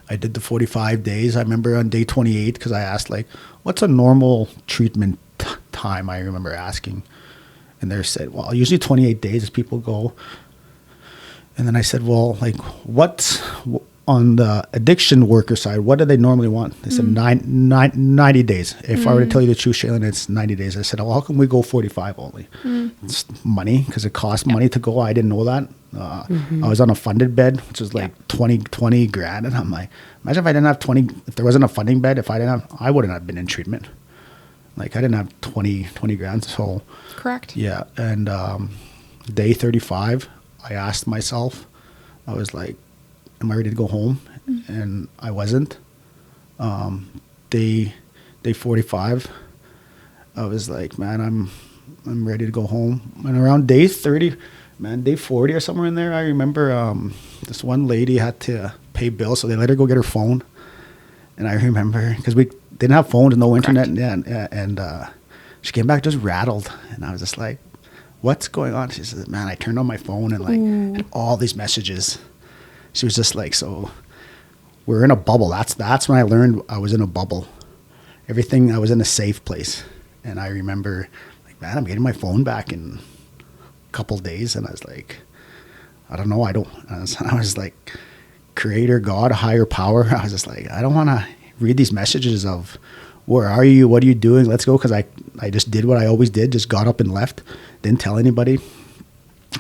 I did the 45 days. I remember on day 28, because I asked, like, what's a normal treatment time? I remember asking, and they said, well, usually 28 days as people go. And then I said, well, like, what's on the addiction worker side, what do they normally want? They said 90 days. If I were to tell you the truth, Shalen, it's 90 days. I said, well, how come we go 45 only? It's money, because it costs money to go. I didn't know that. I was on a funded bed, which was like 20 grand. And I'm like, imagine if I didn't have if there wasn't a funding bed, I wouldn't have been in treatment. Like, I didn't have 20 grand. So Correct. yeah. And day 35, I asked myself, I was like, am I ready to go home? And I wasn't. Day 45, I was like, man, I'm ready to go home. And around day 30, day 40 or somewhere in there, I remember this one lady had to pay bills, so they let her go get her phone. And I remember, because we didn't have phones, no internet, and she came back just rattled, and I was just like, what's going on? She said, man, I turned on my phone and and all these messages. She was just like, so we're in a bubble. That's when I learned I was in a bubble. Everything, I was in a safe place. And I remember, like, man, I'm getting my phone back in a couple days. And I was like, I don't know. I was like, creator, God, higher power. I was just like, I don't want to read these messages of, where are you? What are you doing? Let's go. Cause I just did what I always did. Just got up and left. Didn't tell anybody.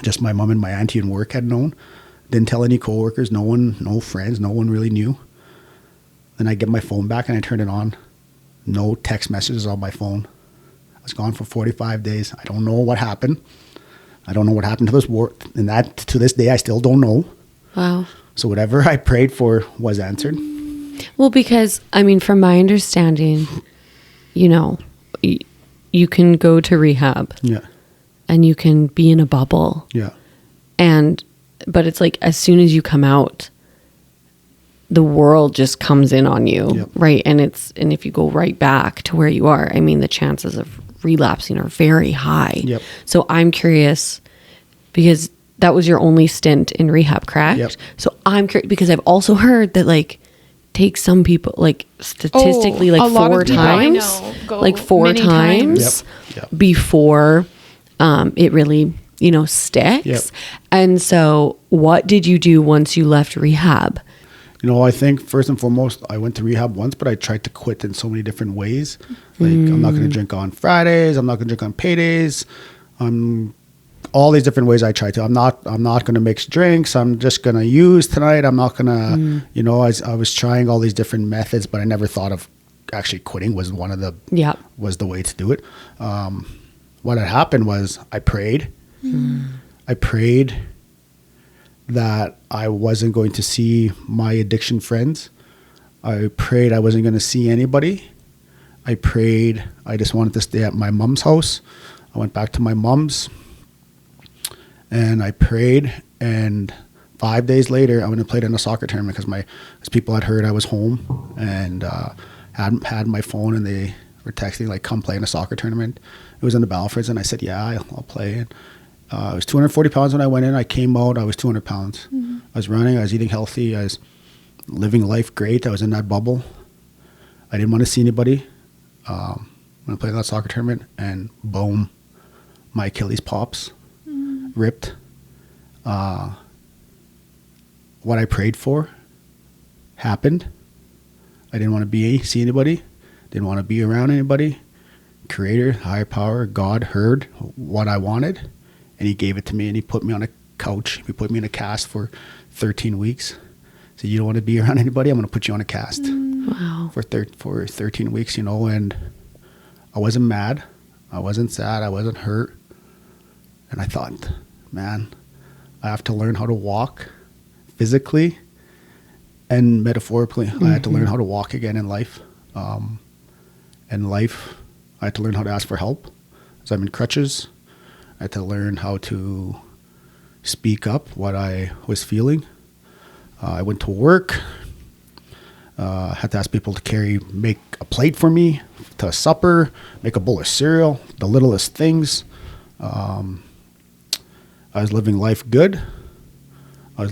Just my mom and my auntie in work had known. Didn't tell any coworkers. No one, no friends. No one really knew. Then I get my phone back and I turn it on. No text messages on my phone. I was gone for 45 days. I don't know what happened. I don't know what happened to this war. And that, to this day, I still don't know. Wow. So whatever I prayed for was answered. Well, because, I mean, from my understanding, you know, you can go to rehab. Yeah. And you can be in a bubble. Yeah. But it's like, as soon as you come out, the world just comes in on you. Yep. Right. And if you go right back to where you are, I mean, the chances of relapsing are very high. Yep. So I'm curious, because that was your only stint in rehab, correct? Yep. So I'm curious, because I've also heard that, like, take some people, like, statistically, like, a lot of 4 people I times, know go like 4 many times Yep. before it really, you know, sticks. Yep. And so what did you do once you left rehab? You know, I think first and foremost, I went to rehab once, but I tried to quit in so many different ways. Like, I'm not going to drink on Fridays. I'm not going to drink on paydays. All these different ways I tried to. I'm not going to mix drinks. I'm just going to use tonight. I'm not going to, you know, I was trying all these different methods, but I never thought of actually quitting was was the way to do it. What had happened was I prayed. I prayed that I wasn't going to see my addiction friends. I prayed I wasn't going to see anybody. I prayed I just wanted to stay at my mom's house. I went back to my mom's and I prayed, and 5 days later I went and played in a soccer tournament because people had heard I was home and had my phone, and they were texting like, come play in a soccer tournament. It was in the Balfords, and I said, yeah, I'll play. And I was 240 pounds when I went in. I came out, I was 200 pounds. I was running, I was eating healthy, I was living life great. I was in that bubble. I didn't want to see anybody. When I played in that soccer tournament, and boom, my Achilles pops, ripped. What I prayed for happened. I didn't want to see anybody, didn't want to be around anybody. Creator, higher power, God heard what I wanted, and he gave it to me, and he put me on a couch. He put me in a cast for 13 weeks. So you don't want to be around anybody? I'm going to put you on a cast. Wow. For 13 weeks, you know, and I wasn't mad. I wasn't sad. I wasn't hurt. And I thought, man, I have to learn how to walk physically and metaphorically. I had to learn how to walk again in life. In life, I had to learn how to ask for help. So I'm in crutches. I had to learn how to speak up what I was feeling. I went to work. Had to ask people to make a plate for me to supper, make a bowl of cereal, the littlest things. I was living life good. I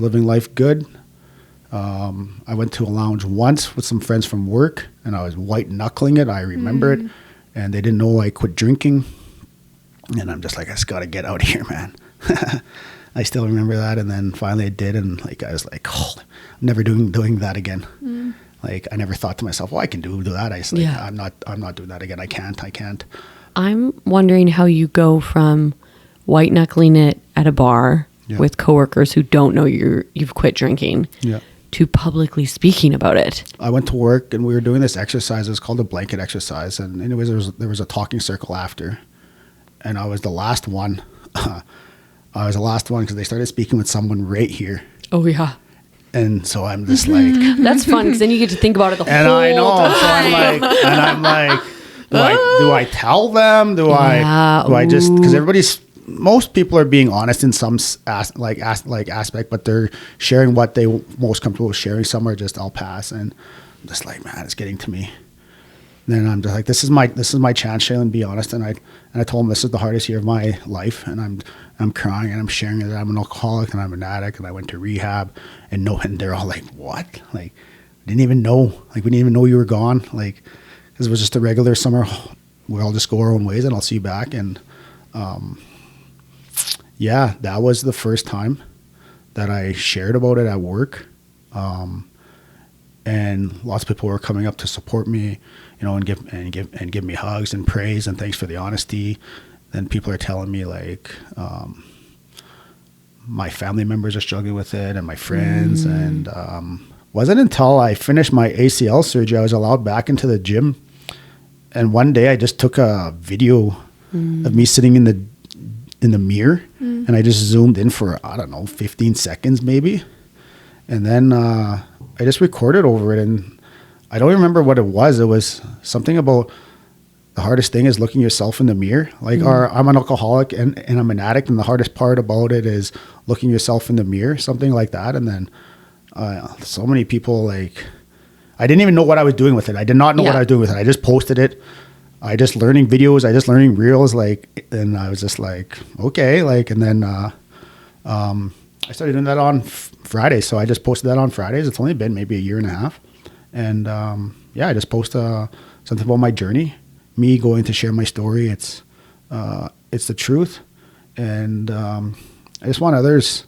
went to a lounge once with some friends from work, and I was white knuckling it. I remember it, and they didn't know I quit drinking. And I'm just like, I just got to get out of here, man. I still remember that. And then finally I did. And like, I was like, oh, I'm never doing that again. Like, I never thought to myself, well, I can do that. I was like, I'm not doing that again. I can't. I'm wondering how you go from white knuckling it at a bar with coworkers who don't know you've quit drinking to publicly speaking about it. I went to work and we were doing this exercise. It was called a blanket exercise. And anyways, there was a talking circle after. And I was the last one. Because they started speaking with someone right here. Oh, yeah. And so I'm just like... That's fun, because then you get to think about it the whole time. And I know. So I'm like, do I tell them? Do I just... Because most people are being honest in some aspect, but they're sharing what they most comfortable with sharing. Some are just, I'll pass. And I'm just like, man, it's getting to me. Then I'm just like, this is my chance, Shalen, be honest. And I told him this is the hardest year of my life, and I'm crying and I'm sharing that I'm an alcoholic and I'm an addict and I went to rehab, and they're all like, what? Like, we didn't even know you were gone. Like, because it was just a regular summer. We'll all just go our own ways and I'll see you back. And that was the first time that I shared about it at work. And lots of people were coming up to support me, and give me hugs and praise and thanks for the honesty. Then people are telling me like, my family members are struggling with it and my friends. And wasn't until I finished my ACL surgery, I was allowed back into the gym. And one day I just took a video of me sitting in the mirror, and I just zoomed in for, 15 seconds maybe. And then I just recorded over it, and I don't remember what it was. It was something about the hardest thing is looking yourself in the mirror. Like, or I'm an alcoholic and I'm an addict, and the hardest part about it is looking yourself in the mirror, something like that. And then so many people, like, I didn't even know what I was doing with it. I did not know what I was doing with it. I just posted it. I just learning videos. I just learning reels, like, and I was just like, okay, like, and then I started doing that on Friday. So I just posted that on Fridays. It's only been maybe a year and a half. And I just post something about my journey, me going to share my story. It's the truth. And I just want others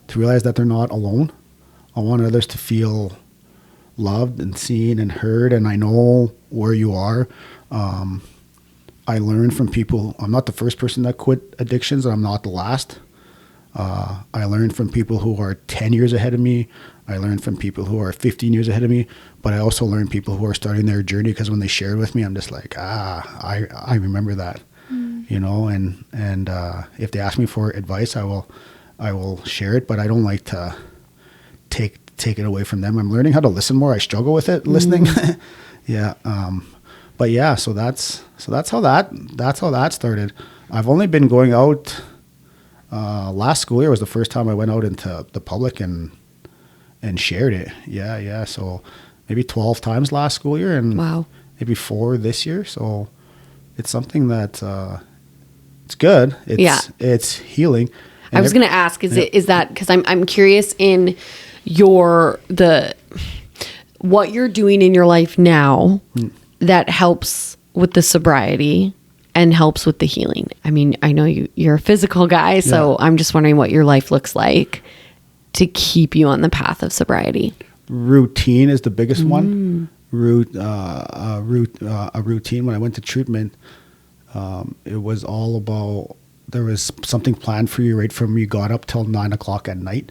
to realize that they're not alone. I want others to feel loved and seen and heard, and I know where you are. I learned from people. I'm not the first person that quit addictions, and I'm not the last. I learned from people who are 10 years ahead of me. I learned from people who are 15 years ahead of me, but I also learned people who are starting their journey, because when they shared with me, I'm just like, I remember that, and if they ask me for advice, I will share it, but I don't like to take it away from them. I'm learning how to listen more. I struggle with it, listening. But yeah, so that's how that started. I've only been going out, last school year was the first time I went out into the public and shared it. Yeah. So maybe 12 times last school year, and maybe 4 this year. So it's something that, it's good. It's healing. And I was going to ask, is that, because I'm curious in what you're doing in your life now that helps with the sobriety and helps with the healing. I mean, I know you're a physical guy, so I'm just wondering what your life looks like to keep you on the path of sobriety. Routine is the biggest one. A routine. When I went to treatment, it was all about, there was something planned for you right from you got up till 9 o'clock at night.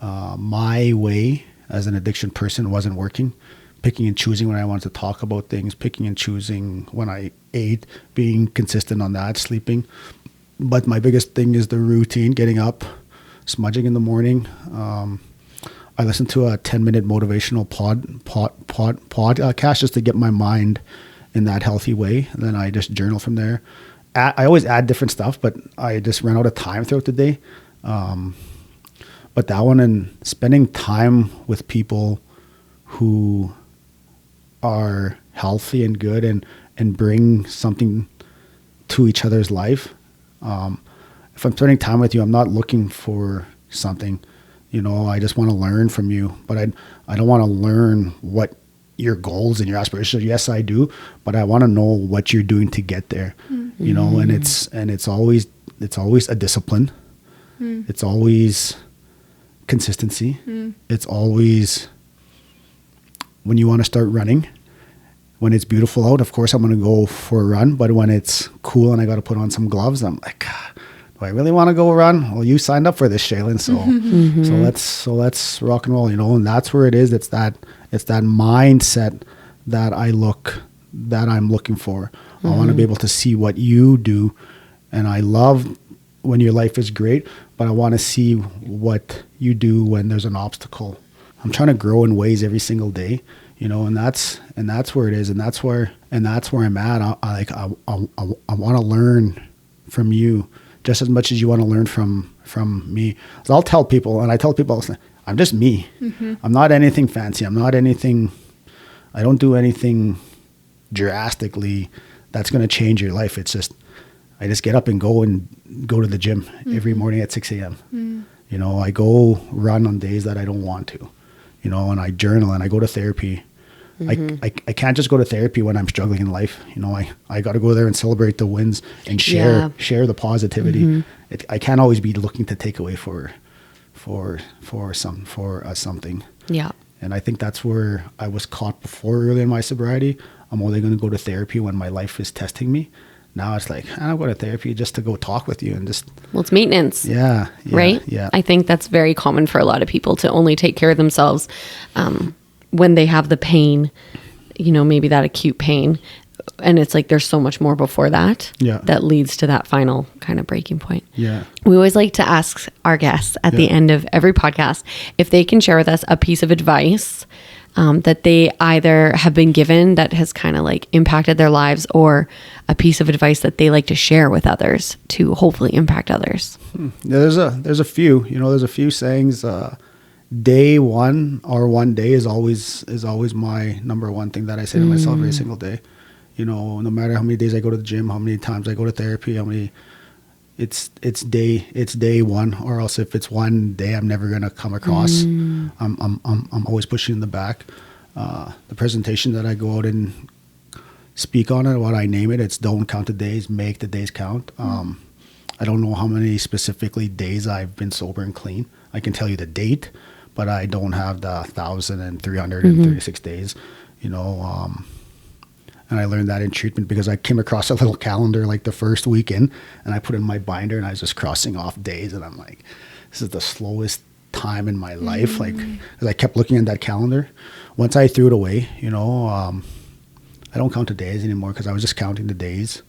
My way as an addiction person wasn't working. Picking and choosing when I wanted to talk about things, picking and choosing when I ate, being consistent on that, sleeping. But my biggest thing is the routine, getting up, smudging in the morning. I listen to a 10-minute motivational podcast just to get my mind in that healthy way. And then I just journal from there. I always add different stuff, but I just ran out of time throughout the day. But that one, and spending time with people who are healthy and good and bring something to each other's life. If I'm spending time with you, I'm not looking for something, I just want to learn from you, but I don't want to learn what your goals and your aspirations are. Yes, I do, but I want to know what you're doing to get there, and it's always a discipline. It's always consistency. It's always, when you want to start running, when it's beautiful out, of course I'm going to go for a run, but when it's cool and I got to put on some gloves, I'm like, do I really want to go run? Well, you signed up for this, Shalen, so let's rock and roll, and that's where it is. It's that mindset that I'm looking for. I want to be able to see what you do, and I love when your life is great, but I want to see what you do when there's an obstacle. I'm trying to grow in ways every single day, and that's where it is, and that's where I'm at. I want to learn from you just as much as you want to learn from me. So I'll tell people, and I tell people, I'm just me. I'm not anything fancy. I don't do anything drastically that's going to change your life. It's just, I just get up and go to the gym every morning at 6 a.m. I go run on days that I don't want to, and I journal and I go to therapy. I can't just go to therapy when I'm struggling in life. I got to go there and celebrate the wins and share the positivity. I can't always be looking to take away something. Yeah. And I think that's where I was caught before early in my sobriety. I'm only going to go to therapy when my life is testing me. Now it's like, I don't go to therapy just to go talk with you and just. Well, it's maintenance. Yeah. Right? Yeah. I think that's very common for a lot of people to only take care of themselves when they have the pain, maybe that acute pain. And it's like there's so much more before that that leads to that final kind of breaking point. Yeah. We always like to ask our guests at the end of every podcast if they can share with us a piece of advice that they either have been given that has kind of like impacted their lives, or a piece of advice that they like to share with others to hopefully impact others. Yeah, there's a few, there's a few sayings. Day one or one day is always my number one thing that I say to myself every single day. No matter how many days I go to the gym, how many times I go to therapy, it's day one, or else if it's one day I'm never gonna come across. I'm always pushing in the back. The presentation that I go out and speak on it, what I name it, it's don't count the days, make the days count. I don't know how many specifically days I've been sober and clean. I can tell you the date, but I don't have the 1,336 days. And I learned that in treatment because I came across a little calendar like the first weekend, and I put in my binder and I was just crossing off days, and I'm like, this is the slowest time in my life. Like, as I kept looking at that calendar, once I threw it away, I don't count the days anymore because I was just counting the days.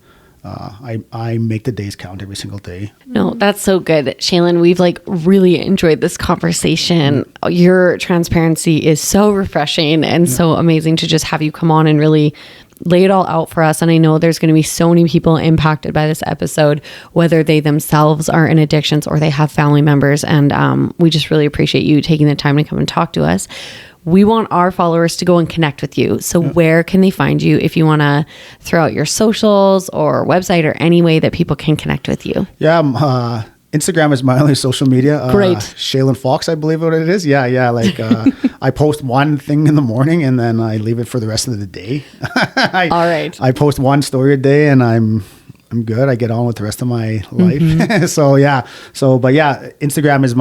I make the days count every single day. No, that's so good. Shalen, we've really enjoyed this conversation. Your transparency is so refreshing and so amazing to just have you come on and really lay it all out for us. And I know there's going to be so many people impacted by this episode, whether they themselves are in addictions or they have family members. And we just really appreciate you taking the time to come and talk to us. We want our followers to go and connect with you. So where can they find you if you want to throw out your socials or website or any way that people can connect with you? Yeah, Instagram is my only social media. Great. Shalen Fox, I believe what it is. Yeah. I post one thing in the morning and then I leave it for the rest of the day. All right. I post one story a day and I'm good. I get on with the rest of my life. But Instagram is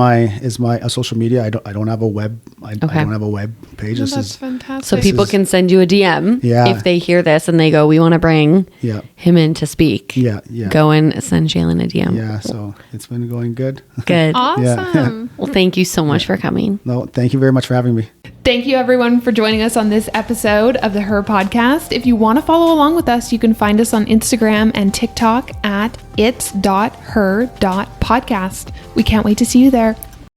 my social media. I don't have a web. I don't have a web page. That's fantastic. So people can send you a DM if they hear this and they go, we want to bring him in to speak. Yeah. Go and send Shalen a DM. Yeah. So it's been going good. Good. Awesome. Well, thank you so much for coming. No, thank you very much for having me. Thank you everyone for joining us on this episode of the Her Podcast. If you want to follow along with us, you can find us on Instagram and TikTok at its.her.podcast. We can't wait to see you there.